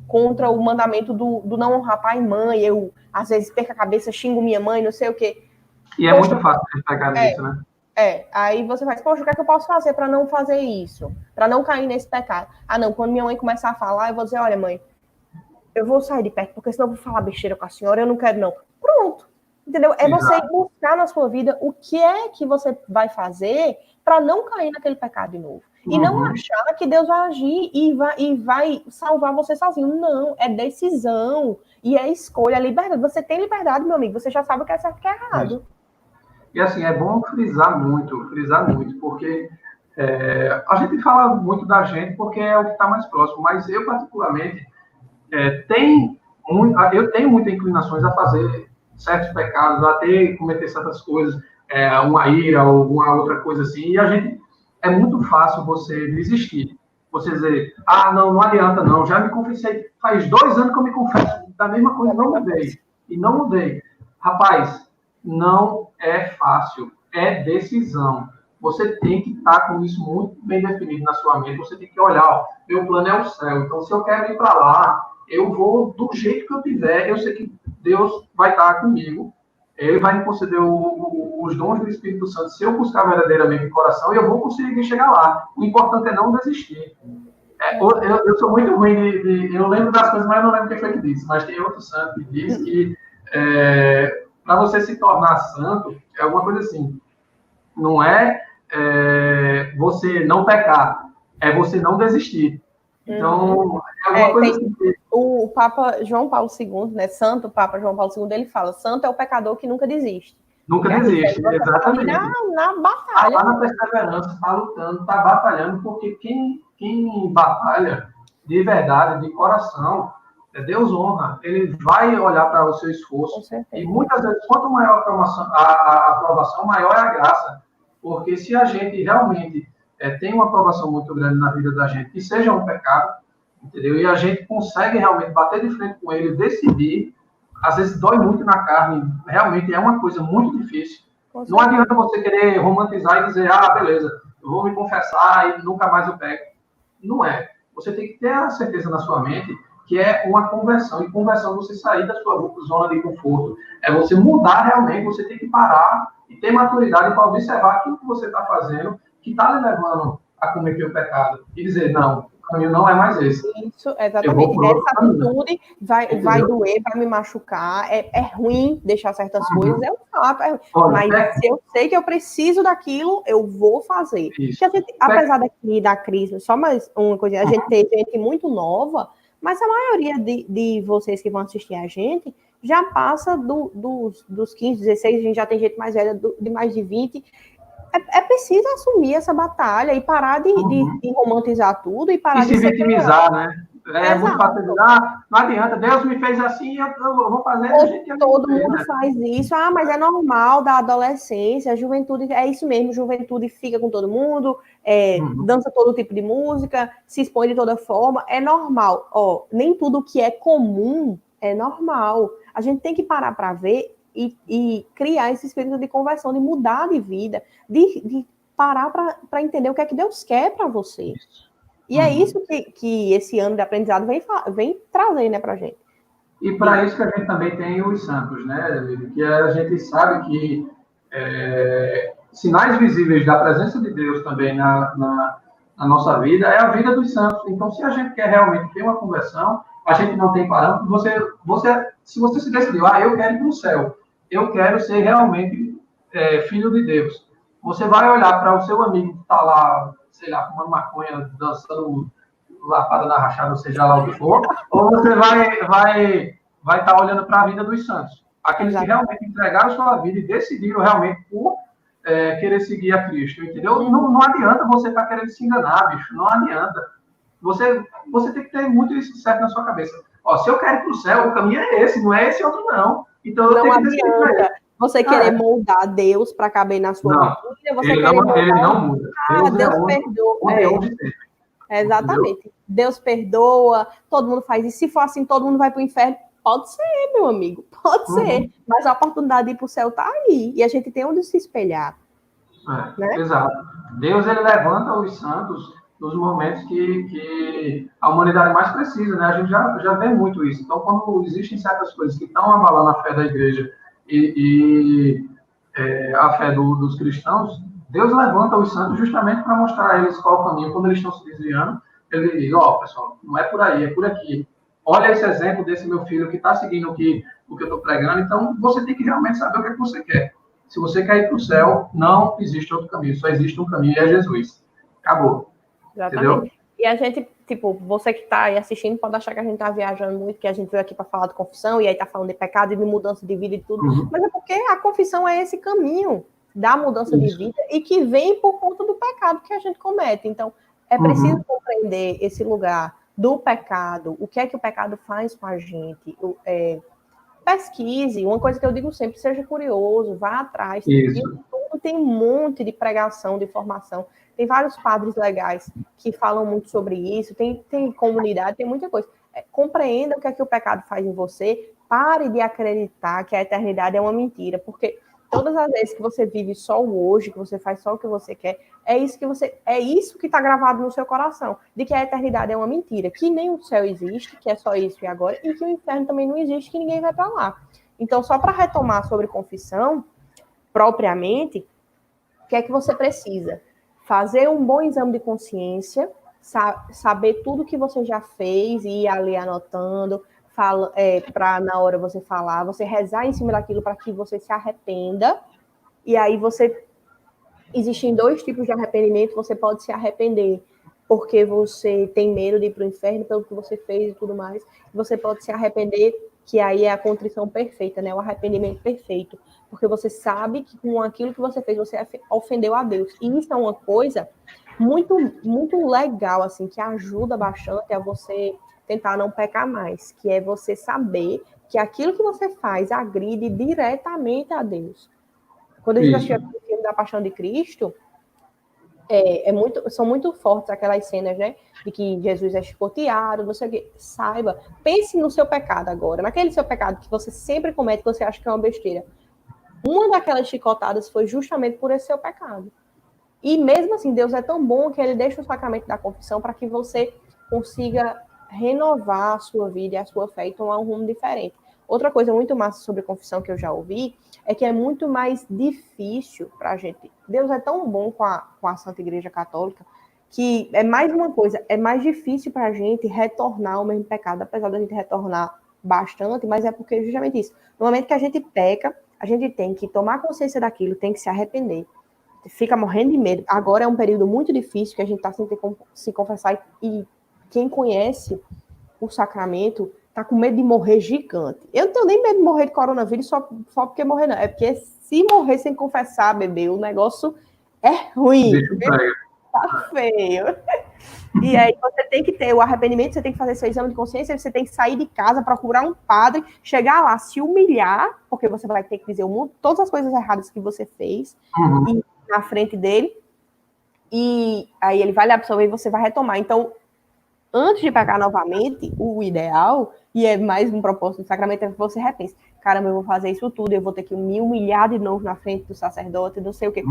contra o mandamento do não honrar pai e mãe. Eu, às vezes, perco a cabeça, xingo minha mãe, não sei o quê. E é muito fácil de pegar nisso, né? Aí você faz, poxa, o que é que eu posso fazer para não fazer isso? Para não cair nesse pecado? Não, quando minha mãe começar a falar, eu vou dizer, olha, mãe, eu vou sair de perto, porque senão eu vou falar besteira com a senhora, eu não quero, não. Pronto. Entendeu? É você buscar na sua vida o que é que você vai fazer para não cair naquele pecado de novo. E não achar que Deus vai agir e vai salvar você sozinho. Não, é decisão. E é escolha, é liberdade. Você tem liberdade, meu amigo. Você já sabe o que é certo e o que é errado. E assim, é bom frisar muito, porque a gente fala muito da gente porque é o que está mais próximo, mas eu, particularmente, eu tenho muitas inclinações a fazer certos pecados, a cometer certas coisas, uma ira ou alguma outra coisa assim, e é muito fácil você desistir. Você dizer, não adianta não, já me confessei, faz 2 anos que eu me confesso da mesma coisa, não mudei. Rapaz, não é fácil, é decisão. Você tem que estar com isso muito bem definido na sua mente, você tem que olhar, meu plano é o céu, então se eu quero ir para lá, eu vou do jeito que eu tiver, eu sei que Deus vai estar comigo, Ele vai me conceder os dons do Espírito Santo, se eu buscar verdadeiramente o coração, eu vou conseguir chegar lá. O importante é não desistir. Eu sou muito ruim eu lembro das coisas, mas eu não lembro quem foi que disse, mas tem outro santo que diz que para você se tornar santo, é alguma coisa assim, não é você não pecar, é você não desistir. Então, é alguma coisa assim. O Papa João Paulo II, né, Santo Papa João Paulo II, ele fala, santo é o pecador que nunca desiste. Nunca desiste, exatamente. Na batalha. Está na perseverança, está lutando, está batalhando, porque quem batalha de verdade, de coração, Deus honra. Ele vai olhar para o seu esforço. E muitas vezes, quanto maior a aprovação, maior é a graça. Porque se a gente realmente tem uma aprovação muito grande na vida da gente, que seja um pecado, entendeu? E a gente consegue realmente bater de frente com ele, decidir, às vezes dói muito na carne, realmente é uma coisa muito difícil. Não adianta você querer romantizar e dizer, beleza, eu vou me confessar e nunca mais eu pego. Não é. Você tem que ter a certeza na sua mente que é uma conversão. E conversão é você sair da sua zona de conforto. É você mudar realmente, você tem que parar e ter maturidade para observar aquilo que você está fazendo, que está lhe levando a cometer o pecado. E dizer, não, o caminho não é mais esse. Isso, exatamente. Essa atitude vai doer, vai me machucar. É ruim deixar certas coisas, é um fato. Mas se eu sei que eu preciso daquilo, eu vou fazer. Apesar daqui da crise, só mais uma coisa, a gente tem gente muito nova, mas a maioria de vocês que vão assistir a gente já passa dos 15, 16, a gente já tem gente mais velha de mais de 20. É preciso assumir essa batalha e parar de romantizar tudo e parar de se vitimizar, né? Muito fácil dizer, não adianta, Deus me fez assim, eu vou fazer do jeito que eu Todo mundo faz isso, mas é normal da adolescência, a juventude, é isso mesmo, juventude fica com todo mundo, dança todo tipo de música, se expõe de toda forma, é normal. Nem tudo que é comum é normal. A gente tem que parar para ver e criar esse espírito de conversão, de mudar de vida, de parar para entender o que é que Deus quer para você. E é isso que esse ano de aprendizado vem trazer, né, para a gente. E para isso que a gente também tem os santos, né, que a gente sabe que sinais visíveis da presença de Deus também na nossa vida é a vida dos santos. Então, se a gente quer realmente ter uma conversão, a gente não tem parâmetro, se você se decidiu, eu quero ir para o céu, eu quero ser realmente filho de Deus. Você vai olhar para o seu amigo que está lá, sei lá, fumando maconha, dançando lapada na rachada, ou seja lá o que for, ou você vai estar olhando para a vida dos santos. Aqueles que realmente entregaram sua vida e decidiram realmente por querer seguir a Cristo, entendeu? Não adianta você estar querendo se enganar, bicho, não adianta. Você tem que ter muito isso certo na sua cabeça. Ó, se eu quero ir para o céu, o caminho é esse, não é esse outro, não. Então eu tenho que decidir para ele. Você querer moldar Deus para caber na sua vida, você querer moldar... Ele não muda. Deus perdoa. Exatamente. Deus perdoa, todo mundo faz isso. Se for assim, todo mundo vai para o inferno. Pode ser, meu amigo, pode ser. Mas a oportunidade de ir para o céu está aí. E a gente tem onde se espelhar. Né? Exato. Deus, ele levanta os santos nos momentos que a humanidade mais precisa, né? A gente já vê muito isso. Então, quando existem certas coisas que estão abalando a fé da igreja e a fé dos cristãos, Deus levanta os santos justamente para mostrar a eles qual é o caminho. Quando eles estão se desviando, ele diz, pessoal, não é por aí, é por aqui. Olha esse exemplo desse meu filho que está seguindo o que eu estou pregando. Então, você tem que realmente saber o que você quer. Se você quer ir para o céu, não existe outro caminho. Só existe um caminho e é Jesus. Acabou. Exatamente. Entendeu? E a gente, você que está aí assistindo pode achar que a gente está viajando muito, que a gente veio aqui para falar de confissão e aí está falando de pecado e de mudança de vida e tudo. Mas é porque a confissão é esse caminho da mudança de vida e que vem por conta do pecado que a gente comete. Então, é preciso compreender esse lugar do pecado, o que é que o pecado faz com a gente. Pesquise, uma coisa que eu digo sempre, seja curioso, vá atrás. Tem um monte de pregação, de formação. Tem vários padres legais que falam muito sobre isso, tem comunidade, tem muita coisa. Compreenda o que é que o pecado faz em você, pare de acreditar que a eternidade é uma mentira, porque todas as vezes que você vive só o hoje, que você faz só o que você quer, é isso que está gravado no seu coração, de que a eternidade é uma mentira, que nem o céu existe, que é só isso e agora, e que o inferno também não existe, que ninguém vai para lá. Então, só para retomar sobre confissão, propriamente, o que é que você precisa? Fazer um bom exame de consciência, saber tudo que você já fez e ir ali anotando, para na hora você falar, você rezar em cima daquilo para que você se arrependa. E aí existem 2 tipos de arrependimento. Você pode se arrepender porque você tem medo de ir para o inferno pelo que você fez e tudo mais. Você pode se arrepender, que aí é a contrição perfeita, né? O arrependimento perfeito. Porque você sabe que com aquilo que você fez, você ofendeu a Deus. E isso é uma coisa muito, muito legal, assim, que ajuda bastante a você tentar não pecar mais, que é você saber que aquilo que você faz agride diretamente a Deus. Quando a gente assistiu o filme da Paixão de Cristo, são muito fortes aquelas cenas, né? De que Jesus é chicoteado, não sei o quê. Saiba, pense no seu pecado agora, naquele seu pecado que você sempre comete, que você acha que é uma besteira. Uma daquelas chicotadas foi justamente por esse seu pecado. E mesmo assim, Deus é tão bom que ele deixa o sacramento da confissão para que você consiga renovar a sua vida e a sua fé e tomar um rumo diferente. Outra coisa muito massa sobre confissão que eu já ouvi é que é muito mais difícil para a gente. Deus é tão bom com a Santa Igreja Católica que é mais uma coisa, é mais difícil para a gente retornar ao mesmo pecado, apesar da gente retornar bastante, mas é porque justamente isso. No momento que a gente peca, a gente tem que tomar consciência daquilo, tem que se arrepender. Fica morrendo de medo. Agora é um período muito difícil que a gente está sem ter como se confessar e quem conhece o sacramento tá com medo de morrer gigante. Eu não tenho nem medo de morrer de coronavírus só porque morrer não. É porque se morrer sem confessar, bebê, o negócio é ruim. Tá feio. E aí você tem que ter o arrependimento, você tem que fazer seu exame de consciência, você tem que sair de casa, procurar um padre, chegar lá, se humilhar, porque você vai ter que dizer todas as coisas erradas que você fez e na frente dele, e aí ele vai lhe absolver e você vai retomar. Então, antes de pecar novamente, o ideal, e é mais um propósito do sacramento, é que você repense. Caramba, eu vou fazer isso tudo, eu vou ter que me humilhar de novo na frente do sacerdote, não sei o quê.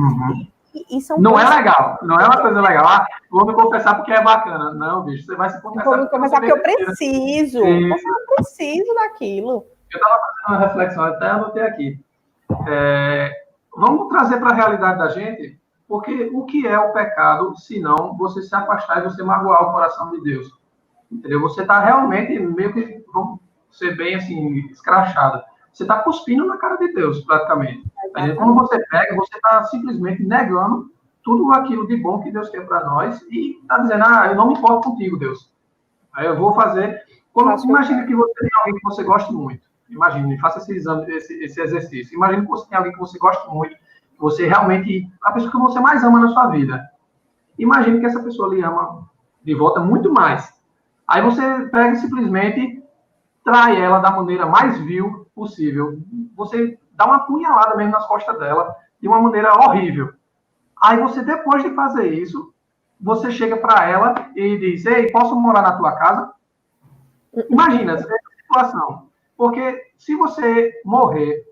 Não é legal, não é uma coisa legal. Vou me confessar porque é bacana. Não, bicho, você vai se confessar. Vou me confessar porque eu preciso. Eu preciso daquilo. Eu estava fazendo uma reflexão, até anotei aqui. Vamos trazer para a realidade da gente, porque o que é o pecado, se não você se afastar e você magoar o coração de Deus? Entendeu? Você está realmente meio que, vamos ser bem assim, escrachado. Você está cuspindo na cara de Deus, praticamente. Quando você pega, você está simplesmente negando tudo aquilo de bom que Deus tem para nós e está dizendo, eu não me importo contigo, Deus. Aí eu vou fazer... Imagina que você tem alguém que você gosta muito. Imagine, faça esse exame, esse exercício. Imagine que você tem alguém que você gosta muito, que você realmente, a pessoa que você mais ama na sua vida. Imagine que essa pessoa lhe ama de volta muito mais. Aí você pega e simplesmente trai ela da maneira mais vil possível. Você dá uma punhalada mesmo nas costas dela, de uma maneira horrível. Aí você, depois de fazer isso, você chega para ela e diz, ei, posso morar na tua casa? Imagina essa situação. Porque se você morrer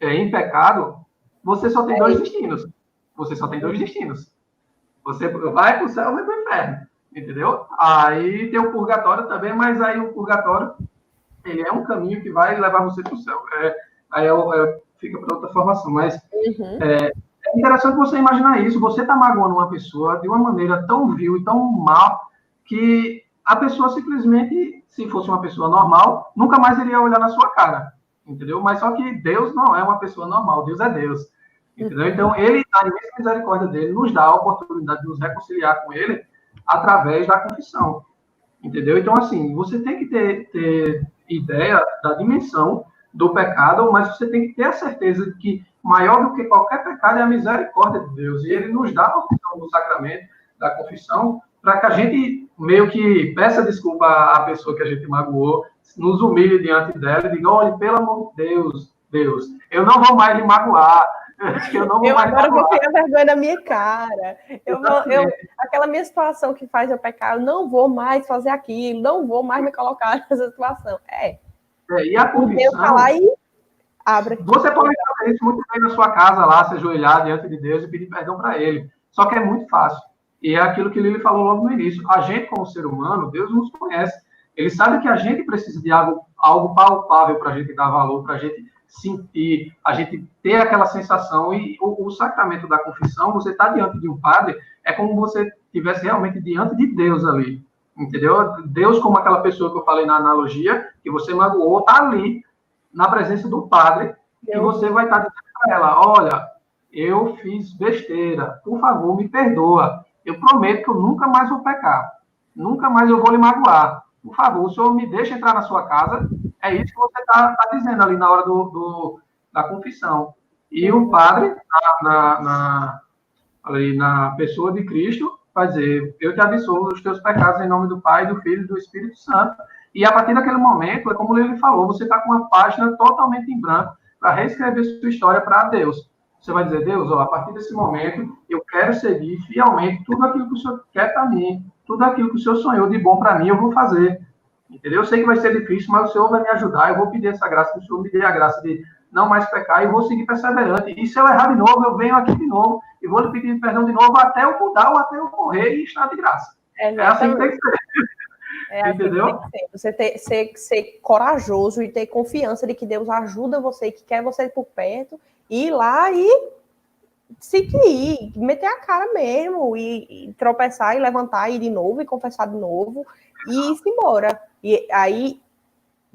em pecado, você só tem dois destinos. Você só tem dois destinos. Você vai para o céu ou vai para o inferno. Entendeu? Aí tem o purgatório também, mas aí o purgatório ele é um caminho que vai levar você para o céu. Aí fica para outra formação. Mas é interessante você imaginar isso. Você está magoando uma pessoa de uma maneira tão vil e tão mal que a pessoa simplesmente, se fosse uma pessoa normal, nunca mais iria olhar na sua cara. Entendeu? Mas só que Deus não é uma pessoa normal. Deus é Deus. Entendeu? Então, ele, na imensa misericórdia dele, nos dá a oportunidade de nos reconciliar com ele através da confissão. Entendeu? Então, assim, você tem que ter ideia da dimensão do pecado, mas você tem que ter a certeza de que maior do que qualquer pecado é a misericórdia de Deus. E ele nos dá a opção do sacramento da confissão para que a gente meio que peça desculpa à pessoa que a gente magoou, nos humilhe diante dela e diga, olha, pelo amor de Deus, eu não vou mais lhe magoar. Eu agora vou ter a vergonha da minha cara. Aquela minha situação que faz eu pecar, eu não vou mais fazer aquilo, não vou mais me colocar nessa situação. E a confissão... falar e abre. Você pode fazer isso muito bem na sua casa lá, se ajoelhar diante de Deus e pedir perdão para ele. Só que é muito fácil. E é aquilo que Lili falou logo no início. A gente, como ser humano, Deus nos conhece. Ele sabe que a gente precisa de algo palpável para a gente dar valor, para a gente sentir, a gente ter aquela sensação. E o sacramento da confissão, você está diante de um padre, é como você estivesse realmente diante de Deus ali. Entendeu? Deus, como aquela pessoa que eu falei na analogia, que você magoou, está ali, na presença do padre, e você vai estar dizendo para ela, olha, eu fiz besteira, por favor, me perdoa. Eu prometo que eu nunca mais vou pecar. Nunca mais eu vou lhe magoar. Por favor, o senhor me deixa entrar na sua casa. É isso que você está dizendo ali na hora da confissão. E o padre, ali na pessoa de Cristo, vai dizer, eu te absolvo os teus pecados em nome do Pai, do Filho e do Espírito Santo. E a partir daquele momento, é como ele falou, você está com uma página totalmente em branco para reescrever sua história para Deus. Você vai dizer, Deus, a partir desse momento, eu quero seguir fielmente tudo aquilo que o Senhor quer para mim, tudo aquilo que o Senhor sonhou de bom para mim, eu vou fazer. Entendeu? Eu sei que vai ser difícil, mas o Senhor vai me ajudar, eu vou pedir essa graça, que o Senhor me dê a graça de não mais pecar e vou seguir perseverante. E se eu errar de novo, eu venho aqui de novo e vou lhe pedir perdão de novo até eu mudar ou até eu morrer e estar de graça. É assim que tem que ser. Entendeu? Você ser corajoso e ter confiança de que Deus ajuda você, que quer você por perto, ir lá e seguir, meter a cara mesmo, e tropeçar e levantar, e ir de novo, e confessar de novo, e ir embora. E aí,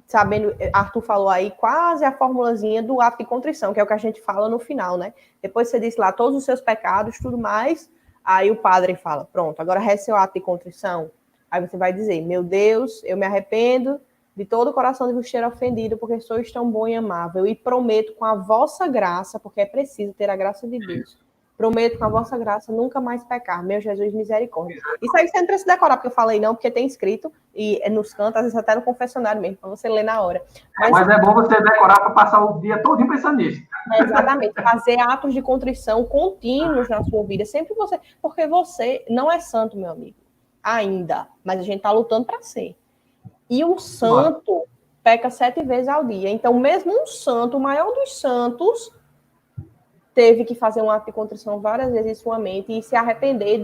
sabendo, Arthur falou aí quase a formulazinha do ato de contrição, que é o que a gente fala no final, né? Depois você disse lá todos os seus pecados, tudo mais, aí o padre fala, pronto, agora resta seu ato de contrição. Aí você vai dizer, meu Deus, eu me arrependo de todo o coração de vos ter ofendido, porque sois tão bom e amável, e prometo com a vossa graça, porque é preciso ter a graça de Deus, prometo com a vossa graça nunca mais pecar, meu Jesus, misericórdia. Isso aí você não precisa decorar, porque eu falei não, porque tem escrito, e nos cantos, às vezes até no confessionário mesmo, para você ler na hora. Mas é bom você decorar para passar o dia todo pensando nisso. Exatamente, fazer atos de contrição contínuos na sua vida, sempre você, porque você não é santo, meu amigo, ainda, mas a gente está lutando para ser. E um santo peca 7 vezes ao dia. Então, mesmo um santo, o maior dos santos, teve que fazer um ato de contrição várias vezes em sua mente e se arrepender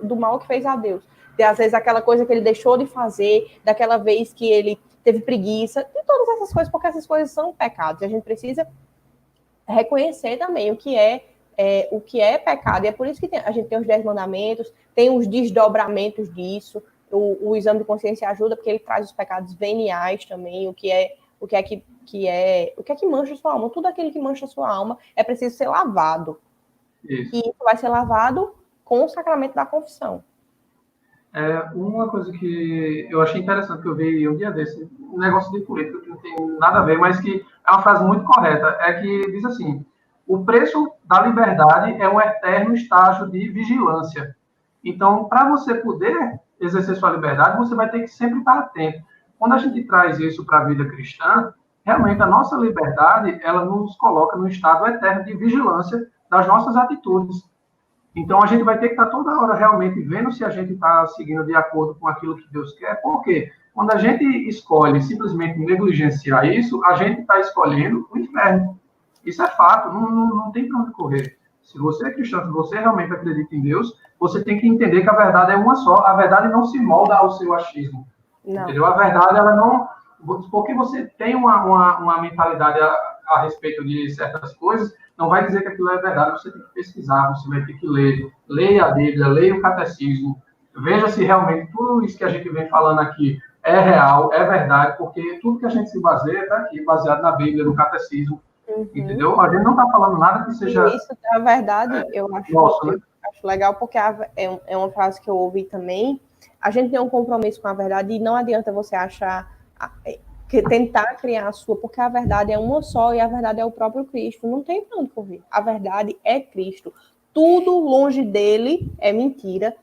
do mal que fez a Deus. E, às vezes, aquela coisa que ele deixou de fazer, daquela vez que ele teve preguiça, de todas essas coisas, porque essas coisas são pecados. E a gente precisa reconhecer também o que é pecado. E é por isso que a gente tem os 10 mandamentos, tem os desdobramentos disso. O exame de consciência ajuda, porque ele traz os pecados veniais também, o que mancha a sua alma. Tudo aquilo que mancha a sua alma é preciso ser lavado. Isso. E isso vai ser lavado com o sacramento da confissão. Uma coisa que eu achei interessante, que eu vi um dia desse, um negócio de política que não tem nada a ver, mas que é uma frase muito correta, é que diz assim, O preço da liberdade é um eterno estágio de vigilância. Então, para você poder exercer sua liberdade, você vai ter que sempre estar atento. Quando a gente traz isso para a vida cristã, realmente a nossa liberdade, ela nos coloca no estado eterno de vigilância das nossas atitudes. Então, a gente vai ter que estar toda hora realmente vendo se a gente está seguindo de acordo com aquilo que Deus quer. Por quê? Quando a gente escolhe simplesmente negligenciar isso, a gente está escolhendo o inferno. Isso é fato, não tem para onde correr. Se você é cristão, se você realmente acredita em Deus, você tem que entender que a verdade é uma só. A verdade não se molda ao seu achismo. Não. Entendeu? A verdade, ela não... Porque você tem uma mentalidade a respeito de certas coisas, não vai dizer que aquilo é verdade, você tem que pesquisar, você vai ter que ler. Leia a Bíblia, leia o catecismo, veja se realmente tudo isso que a gente vem falando aqui é real, é verdade, porque tudo que a gente se baseia está aqui, baseado na Bíblia, no catecismo. Entendeu? A gente não está falando nada que seja... Isso, na verdade, eu acho legal, porque é uma frase que eu ouvi também. A gente tem um compromisso com a verdade e não adianta você achar... tentar criar a sua, porque a verdade é uma só e a verdade é o próprio Cristo. Não tem para onde correr. A verdade é Cristo. Tudo longe dele é mentira,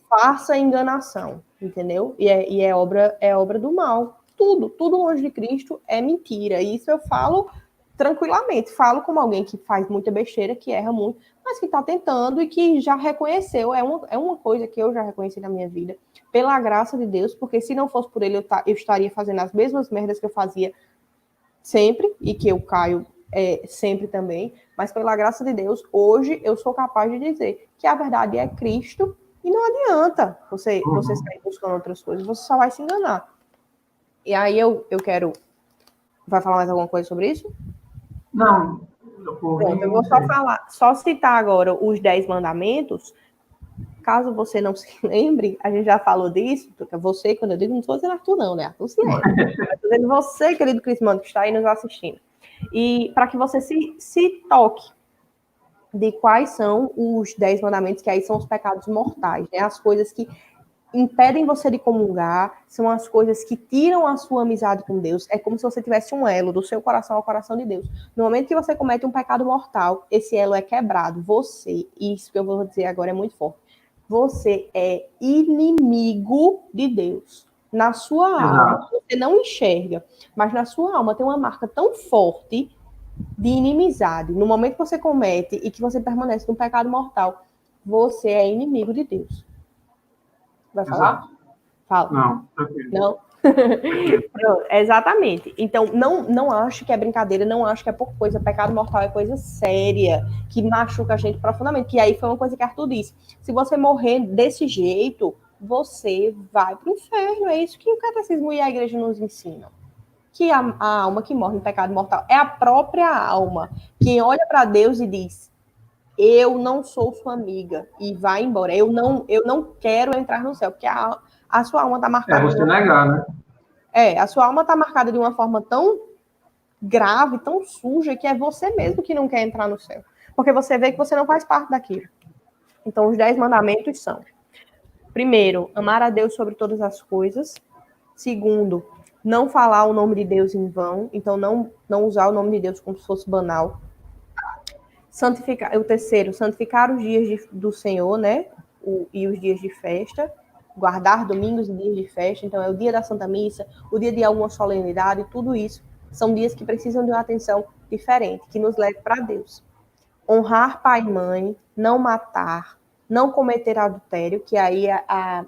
farsa e enganação, entendeu? E é obra do mal. Tudo longe de Cristo é mentira. E isso eu falo tranquilamente. Falo como alguém que faz muita besteira, que erra muito, mas que está tentando e que já reconheceu. É uma coisa que eu já reconheci na minha vida, pela graça de Deus, porque se não fosse por ele, eu estaria fazendo as mesmas merdas que eu fazia sempre, e que eu caio sempre também, mas pela graça de Deus, hoje eu sou capaz de dizer que a verdade é Cristo, e não adianta você sair buscando outras coisas, você só vai se enganar. E aí eu quero... Vai falar mais alguma coisa sobre isso? Não. Pronto, eu vou só citar agora os 10 mandamentos. Caso você não se lembre, a gente já falou disso, porque você, quando eu digo, não estou dizendo Arthur não, né? Arthur se lembra. Estou dizendo você, querido Crismano, que está aí nos assistindo. E para que você se toque de quais são os 10 mandamentos, que aí são os pecados mortais, né? As coisas que impedem você de comungar, são as coisas que tiram a sua amizade com Deus. É como se você tivesse um elo do seu coração ao coração de Deus. No momento que você comete um pecado mortal, esse elo é quebrado. Você, isso que eu vou dizer agora é muito forte, você é inimigo de Deus. Na sua alma, você não enxerga, mas na sua alma tem uma marca tão forte de inimizade. No momento que você comete e que você permanece no pecado mortal, você é inimigo de Deus. Vai falar? Fala. Não. Não? Exatamente. Então, não acho que é brincadeira, não acho que é pouca coisa. Pecado mortal é coisa séria, que machuca a gente profundamente. Que aí foi uma coisa que Arthur disse. Se você morrer desse jeito, você vai para o inferno. É isso que o catecismo e a igreja nos ensinam. Que a alma que morre em pecado mortal é a própria alma. Quem olha para Deus e diz: eu não sou sua amiga, e vai embora. Eu não quero entrar no céu, porque a sua alma está marcada... É você negar, né? A sua alma está marcada de uma forma tão grave, tão suja, que é você mesmo que não quer entrar no céu. Porque você vê que você não faz parte daquilo. Então, os 10 mandamentos são: primeiro, amar a Deus sobre todas as coisas. Segundo, não falar o nome de Deus em vão. Então, não usar o nome de Deus como se fosse banal. O terceiro, santificar os dias do Senhor, né? E os dias de festa. Guardar domingos e dias de festa. Então, é o dia da Santa Missa, o dia de alguma solenidade, tudo isso são dias que precisam de uma atenção diferente, que nos leve para Deus. Honrar pai e mãe, não matar, não cometer adultério, que aí a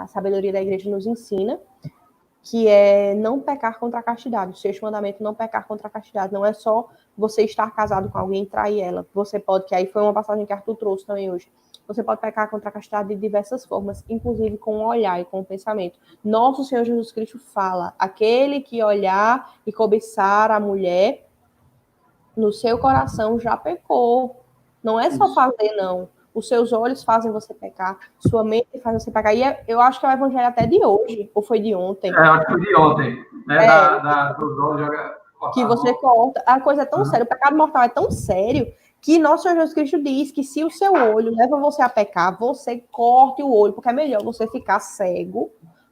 sabedoria da igreja nos ensina, que é não pecar contra a castidade. O sexto mandamento, não pecar contra a castidade. Não é só você estar casado com alguém e trair ela. Você pode, que aí foi uma passagem que Arthur trouxe também hoje, você pode pecar contra a castidade de diversas formas, inclusive com o olhar e com o pensamento. Nosso Senhor Jesus Cristo fala: aquele que olhar e cobiçar a mulher no seu coração já pecou. Não é só fazer, não. Os seus olhos fazem você pecar, sua mente faz você pecar. E eu acho que é o evangelho até de hoje, ou foi de ontem. Acho que foi de ontem, né? Dos olhos que você corta. A coisa é tão séria, o pecado mortal é tão sério, que nosso Senhor Jesus Cristo diz que se o seu olho leva você a pecar, você corte o olho, porque é melhor você ficar cego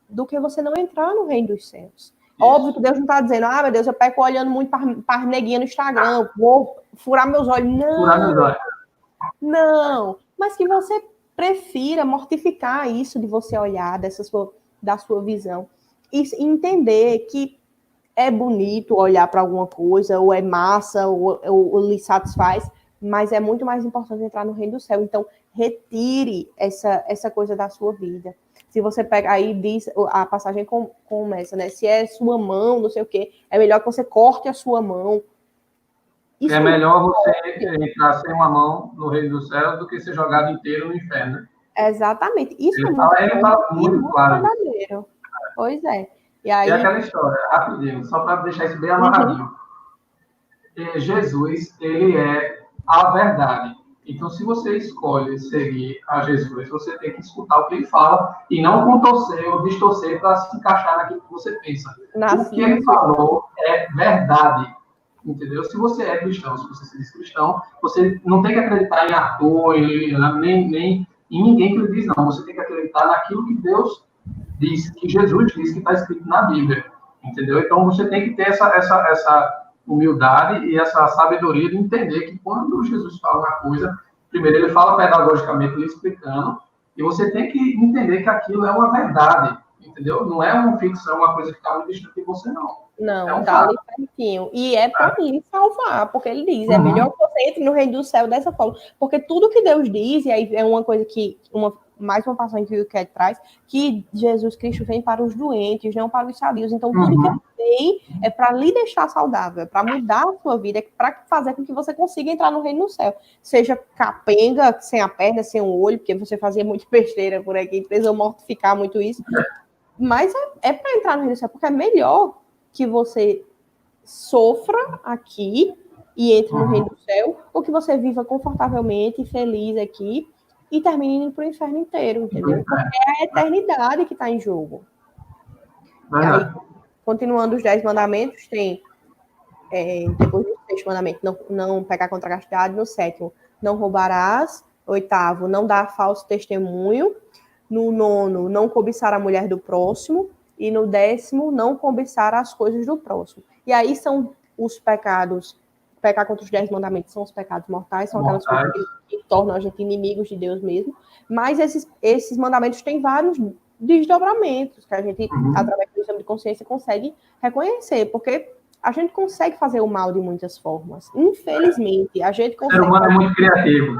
do que você não entrar no reino dos céus. Óbvio que Deus não está dizendo, meu Deus, eu peco olhando muito para as neguinhas no Instagram, vou furar meus olhos. Não, furar meus olhos. Não, mas que você prefira mortificar isso de você olhar da sua visão e entender que é bonito olhar para alguma coisa, ou é massa, ou lhe satisfaz, mas é muito mais importante entrar no reino do céu. Então, retire essa coisa da sua vida. Se você pega, aí diz, a passagem começa, né? Se é sua mão, não sei o quê, é melhor que você corte a sua mão. Isso é melhor você entrar sem uma mão no reino do céu do que ser jogado inteiro no inferno. Exatamente. Isso ele fala muito claro. Verdadeiro. Pois é. E aí... aquela história, rapidinho, só para deixar isso bem amarradinho. Jesus, ele é a verdade. Então, se você escolhe seguir a Jesus, você tem que escutar o que ele fala e não contorcer ou distorcer para se encaixar naquilo que você pensa. O que ele falou é verdade. Entendeu? Se você é cristão, se você se diz cristão, você não tem que acreditar em ator, nem em ninguém que ele diz, não. Você tem que acreditar naquilo que Deus diz, que Jesus diz, que está escrito na Bíblia. Entendeu? Então, você tem que ter essa humildade e essa sabedoria de entender que quando Jesus fala uma coisa, primeiro ele fala pedagogicamente, ele explicando, e você tem que entender que aquilo é uma verdade. Entendeu? Não é uma ficção, uma coisa que está muito distante de você, não. Não, tá ali pertinho. E é para lhe salvar, porque ele diz, é melhor que você entre no reino do céu dessa forma. Porque tudo que Deus diz, e aí é uma coisa que, mais uma passagem que o Cat traz, que Jesus Cristo vem para os doentes, não para os sadios. Então, tudo que ele tem é para lhe deixar saudável, é para mudar a sua vida, é para fazer com que você consiga entrar no reino do céu. Seja capenga, sem a perna, sem o olho, porque você fazia muito besteira por aqui, precisou mortificar muito isso. Mas é para entrar no reino do céu, porque é melhor que você sofra aqui e entre no reino do céu, ou que você viva confortavelmente e feliz aqui e termine indo para o inferno inteiro, entendeu? Porque é a eternidade que está em jogo. E aí, continuando os 10 mandamentos, tem depois do 6º mandamento, não pecar contra a castidade. No 7º, não roubarás. 8º, não dar falso testemunho. No 9º, não cobiçar a mulher do próximo. E no 10º, não cobiçar as coisas do próximo. E aí são os pecados, pecar contra os 10 mandamentos são os pecados mortais, são aquelas coisas que tornam a gente inimigos de Deus mesmo. Mas esses mandamentos têm vários desdobramentos que a gente, através do exame de consciência, consegue reconhecer, porque a gente consegue fazer o mal de muitas formas. Infelizmente, a gente consegue... O ser humano é muito criativo.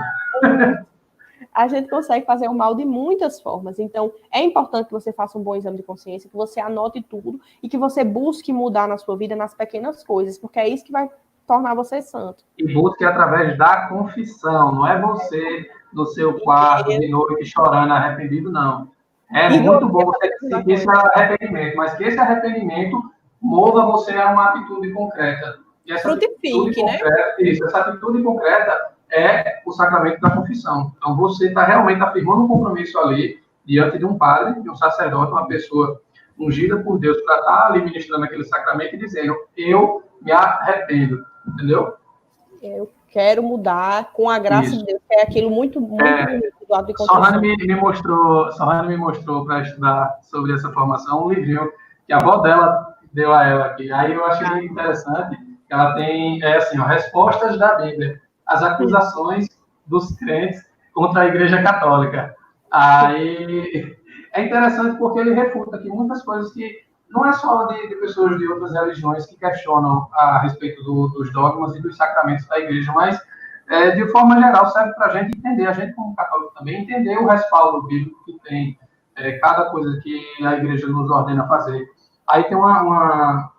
A gente consegue fazer o mal de muitas formas. Então, é importante que você faça um bom exame de consciência, que você anote tudo e que você busque mudar na sua vida nas pequenas coisas, porque é isso que vai tornar você santo. E busque através da confissão. Não é você no seu quarto de noite chorando arrependido, não. É muito bom você sentir esse arrependimento, mas que esse arrependimento mova você a uma atitude concreta. E essa frutifique, né? Isso, essa atitude concreta é o sacramento da confissão. Então, você está realmente afirmando um compromisso ali, diante de um padre, de um sacerdote, uma pessoa ungida por Deus, para estar ali ministrando aquele sacramento e dizendo, eu me arrependo, entendeu? Eu quero mudar com a graça de Deus, que é aquilo muito bonito do ato de confissão. Sohane me mostrou para estudar sobre essa formação um livrinho que a avó dela deu a ela aqui. Aí eu achei interessante que ela tem, respostas da Bíblia, as acusações dos crentes contra a Igreja Católica. Aí é interessante porque ele refuta que muitas coisas que não é só de pessoas de outras religiões que questionam a respeito dos dogmas e dos sacramentos da Igreja, mas de forma geral serve para a gente entender, a gente como católico também, entender o respaldo bíblico que tem cada coisa que a Igreja nos ordena fazer. Aí tem uma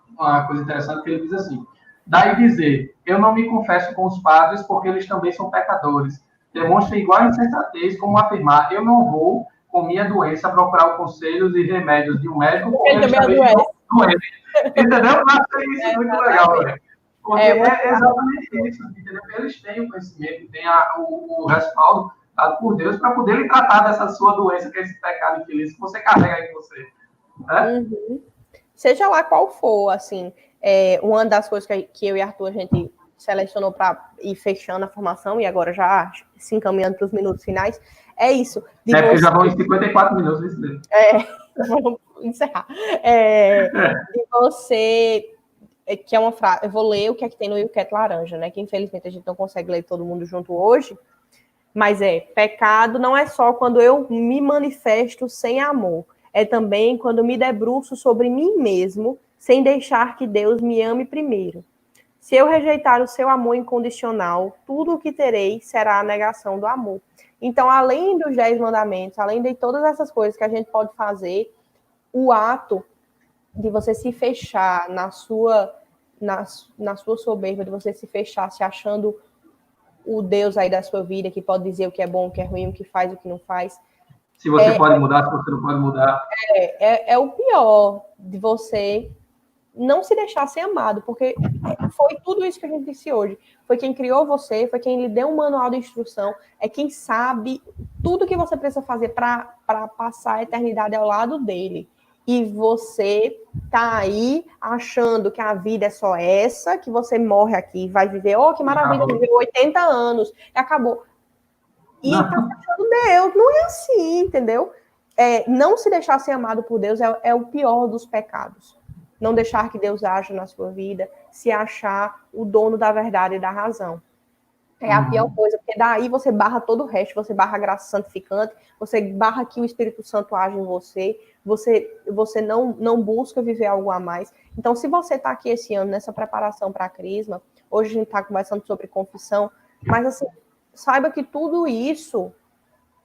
coisa interessante que ele diz assim, daí dizer, eu não me confesso com os padres porque eles também são pecadores. Demonstra igual insensatez como afirmar, eu não vou, com minha doença, procurar os conselhos e remédios de um médico porque eles também são doentes. Entendeu? Eu acho isso muito legal, né? Porque é exatamente isso, entendeu? Eles têm o conhecimento, têm o respaldo dado por Deus para poderem tratar dessa sua doença, que é esse pecado infeliz que você carrega aí com você. Né? Seja lá qual for, assim, uma das coisas que eu e Arthur, a gente selecionou para ir fechando a formação, e agora já se encaminhando para os minutos finais, é isso. Porque já vão em 54 minutos isso mesmo. encerrar. De você, que é uma frase, eu vou ler o que é que tem no YouCat Laranja, né? Que infelizmente a gente não consegue ler todo mundo junto hoje, mas pecado não é só quando eu me manifesto sem amor, é também quando me debruço sobre mim mesmo, sem deixar que Deus me ame primeiro. Se eu rejeitar o seu amor incondicional, tudo o que terei será a negação do amor. Então, além dos 10 mandamentos, além de todas essas coisas que a gente pode fazer, o ato de você se fechar na sua soberba, de você se fechar se achando o Deus aí da sua vida, que pode dizer o que é bom, o que é ruim, o que faz, o que não faz. Se você pode mudar, se você não pode mudar. É o pior de você não se deixar ser amado, porque foi tudo isso que a gente disse hoje. Foi quem criou você, foi quem lhe deu um manual de instrução, é quem sabe tudo que você precisa fazer para passar a eternidade ao lado dele. E você tá aí achando que a vida é só essa, que você morre aqui e vai viver, que maravilha, viveu 80 anos, e acabou. E tá achando Deus, não é assim, entendeu? Não se deixar ser amado por Deus é o pior dos pecados. Não deixar que Deus aja na sua vida, se achar o dono da verdade e da razão. É a pior coisa, porque daí você barra todo o resto, você barra a graça santificante, você barra que o Espírito Santo age em você, você não busca viver algo a mais. Então, se você está aqui esse ano nessa preparação para a Crisma, hoje a gente está conversando sobre confissão, mas assim, saiba que tudo isso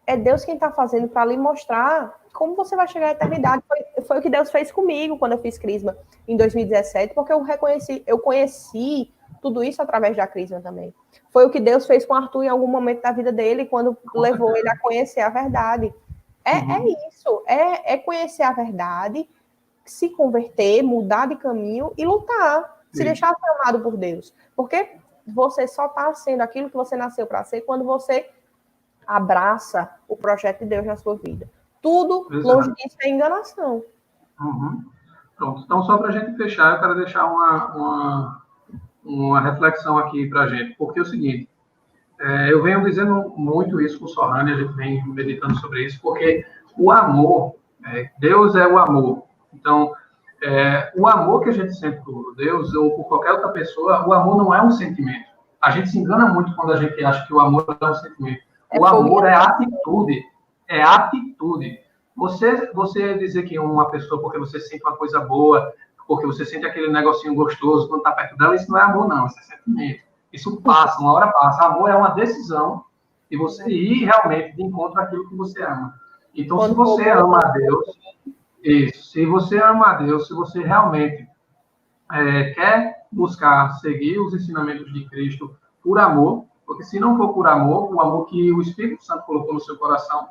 é Deus quem está fazendo para lhe mostrar como você vai chegar à eternidade. Foi o que Deus fez comigo quando eu fiz Crisma em 2017, porque eu conheci tudo isso através da Crisma também. Foi o que Deus fez com Arthur em algum momento da vida dele, quando levou ele a conhecer a verdade. É isso, é conhecer a verdade, se converter, mudar de caminho e lutar, se deixar ser amado por Deus. Porque você só está sendo aquilo que você nasceu para ser quando você abraça o projeto de Deus na sua vida. Tudo longe disso é enganação. Pronto. Então, só para a gente fechar, eu quero deixar uma reflexão aqui para a gente. Porque é o seguinte, eu venho dizendo muito isso com o Sohani, a gente vem meditando sobre isso, porque o amor, Deus é o amor. Então, o amor que a gente sente por Deus ou por qualquer outra pessoa, o amor não é um sentimento. A gente se engana muito quando a gente acha que o amor é um sentimento. O amor é atitude. É atitude. Você dizer que uma pessoa, porque você sente uma coisa boa, porque você sente aquele negocinho gostoso quando está perto dela, isso não é amor, não. Isso é sentimento. Isso passa, uma hora passa. Amor é uma decisão de você ir realmente de encontro àquilo que você ama. Então, se você ama a Deus, se você ama a Deus, se você realmente quer buscar seguir os ensinamentos de Cristo por amor, porque se não for por amor, o amor que o Espírito Santo colocou no seu coração,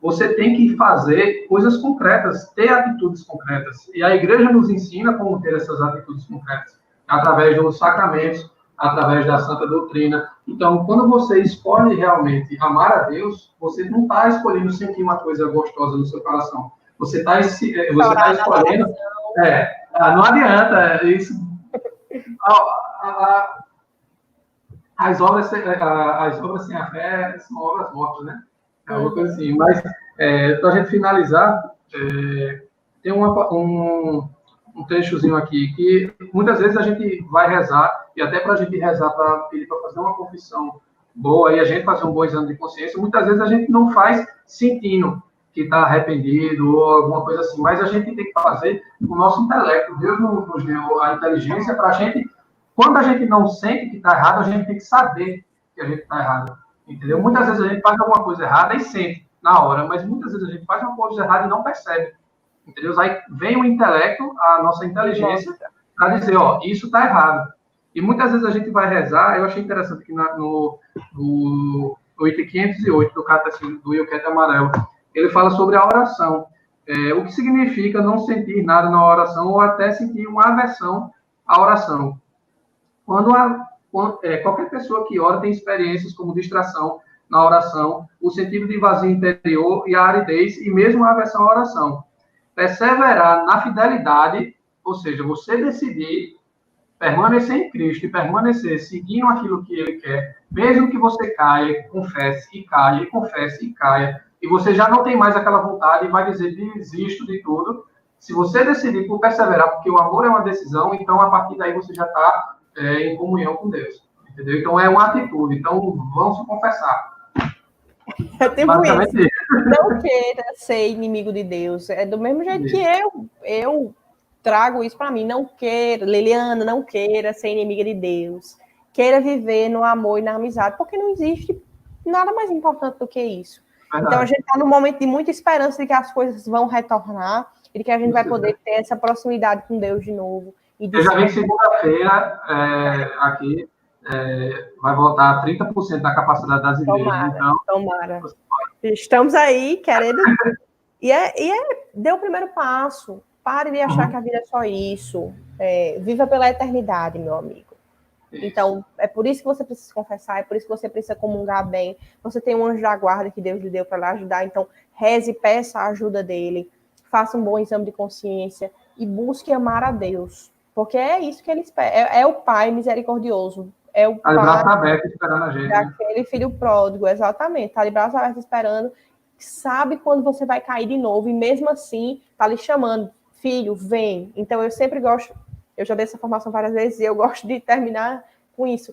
você tem que fazer coisas concretas, ter atitudes concretas. E a igreja nos ensina como ter essas atitudes concretas, através dos sacramentos, através da santa doutrina. Então, quando você escolhe realmente amar a Deus, você não está escolhendo sentir uma coisa gostosa no seu coração. Você está escolhendo... não adianta, isso... As obras sem a fé são obras mortas, né? É uma coisa assim. Mas, para a gente finalizar, tem um trechozinho aqui que muitas vezes a gente vai rezar, e até para a gente rezar, para pedir para fazer uma confissão boa e a gente fazer um bom exame de consciência, muitas vezes a gente não faz sentindo que está arrependido ou alguma coisa assim, mas a gente tem que fazer o nosso intelecto. Deus nos deu a inteligência para a gente. Quando a gente não sente que está errado, a gente tem que saber que a gente está errado. Entendeu? Muitas vezes a gente faz alguma coisa errada e sente na hora, mas muitas vezes a gente faz uma coisa errada e não percebe. Entendeu? Aí vem o intelecto, a nossa inteligência, para dizer, isso está errado. E muitas vezes a gente vai rezar, eu achei interessante que no item 508 do Catecismo do YouCat Amarelo, ele fala sobre a oração. O que significa não sentir nada na oração ou até sentir uma aversão à oração. Quando qualquer pessoa que ora tem experiências como distração na oração, o sentido de vazio interior e a aridez e mesmo a aversão à oração. Perseverar na fidelidade, ou seja, você decidir permanecer em Cristo e permanecer seguindo aquilo que Ele quer, mesmo que você caia, confesse e caia, e confesse e caia, e você já não tem mais aquela vontade e vai dizer desisto de tudo, Se você decidir por perseverar, porque o amor é uma decisão, então a partir daí você já está em comunhão com Deus. Entendeu? Então é uma atitude. Então vamos se confessar. É tipo isso. Não queira ser inimigo de Deus. É do mesmo jeito que eu trago isso para mim. Não queira, Liliana, não queira ser inimiga de Deus. Queira viver no amor e na amizade, porque não existe nada mais importante do que isso. Verdade. Então a gente está num momento de muita esperança de que as coisas vão retornar e de que a gente vai poder ter essa proximidade com Deus de novo. Eu já vi segunda-feira aqui. Vai voltar 30% da capacidade das igrejas. Tomara. Estamos aí, querendo. Dê o primeiro passo. Pare de achar que a vida é só isso. Viva pela eternidade, meu amigo. Isso. Então, é por isso que você precisa se confessar, é por isso que você precisa comungar bem. Você tem um anjo da guarda que Deus lhe deu para lhe ajudar. Então, reze e peça a ajuda dele. Faça um bom exame de consciência e busque amar a Deus. Porque é isso que ele espera. É o Pai misericordioso. É o pai braço aberto esperando a gente. Daquele filho pródigo, exatamente. Tá de braço aberto esperando. Sabe quando você vai cair de novo. E mesmo assim, tá lhe chamando. Filho, vem. Então, eu sempre gosto... Eu já dei essa formação várias vezes e eu gosto de terminar com isso.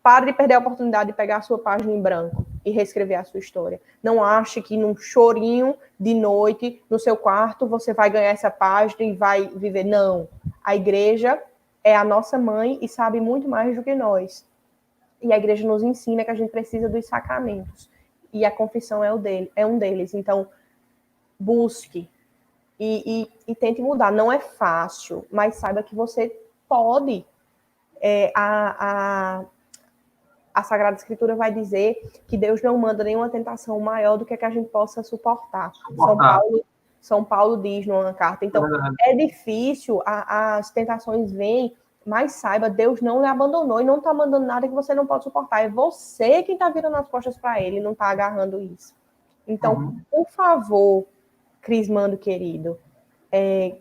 Pare de perder a oportunidade de pegar a sua página em branco e reescrever a sua história. Não ache que num chorinho de noite, no seu quarto, você vai ganhar essa página e vai viver. Não. A igreja é a nossa mãe e sabe muito mais do que nós. E a igreja nos ensina que a gente precisa dos sacramentos. E a confissão é um deles. Então, busque e tente mudar. Não é fácil, mas saiba que você pode. A Sagrada Escritura vai dizer que Deus não manda nenhuma tentação maior do que a gente possa suportar. São Paulo diz numa carta. Então, é difícil, as tentações vêm, mas saiba, Deus não lhe abandonou e não está mandando nada que você não pode suportar. É você quem está virando as costas para ele e não está agarrando isso. Então, por favor, Crismando querido,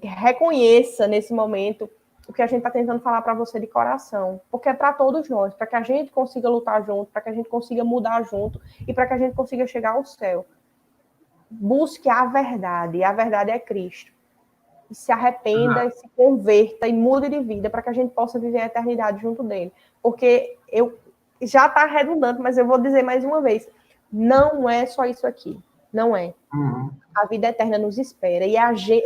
reconheça nesse momento o que a gente está tentando falar para você de coração, porque é para todos nós, para que a gente consiga lutar junto, para que a gente consiga mudar junto e para que a gente consiga chegar ao céu. Busque a verdade, e a verdade é Cristo. E se arrependa, se converta e mude de vida para que a gente possa viver a eternidade junto dele. Porque já está redundante, mas eu vou dizer mais uma vez, não é só isso aqui, não é. A vida eterna nos espera. E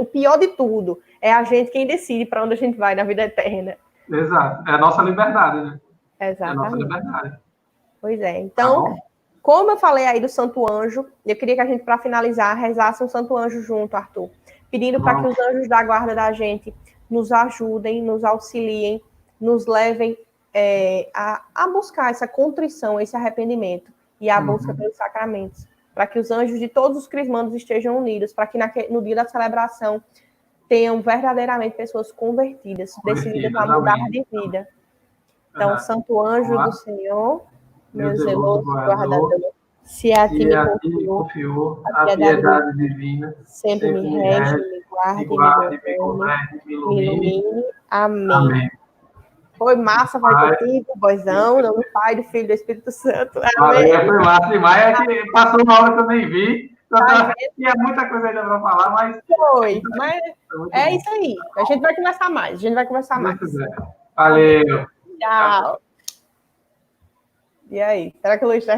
o pior de tudo é a gente quem decide para onde a gente vai na vida eterna. Exato. É a nossa liberdade, né? Exatamente. É a nossa liberdade. Pois é. Então, como eu falei aí do Santo Anjo, eu queria que a gente, para finalizar, rezasse um Santo Anjo junto, Arthur. Pedindo para que os anjos da guarda da gente nos ajudem, nos auxiliem, nos levem a buscar essa contrição, esse arrependimento e a busca pelos sacramentos. Para que os anjos de todos os crismandos estejam unidos, para que no dia da celebração tenham verdadeiramente pessoas convertidas, decididas a mudar de vida. Então, Santo Anjo do Senhor, meu zeloso guardador, se a ti me confiou a piedade divina, sempre me rege, me guarde, me governe, me ilumine. Amém. Foi massa, vai contigo, boizão, no Pai, do Filho e do Espírito Santo. Amém. Foi massa demais. Que passou uma hora que eu nem vi. Tinha muita coisa ainda para falar, mas... Foi, mas é isso aí. A gente vai conversar mais. Valeu. Tchau. E aí, será que o Luiz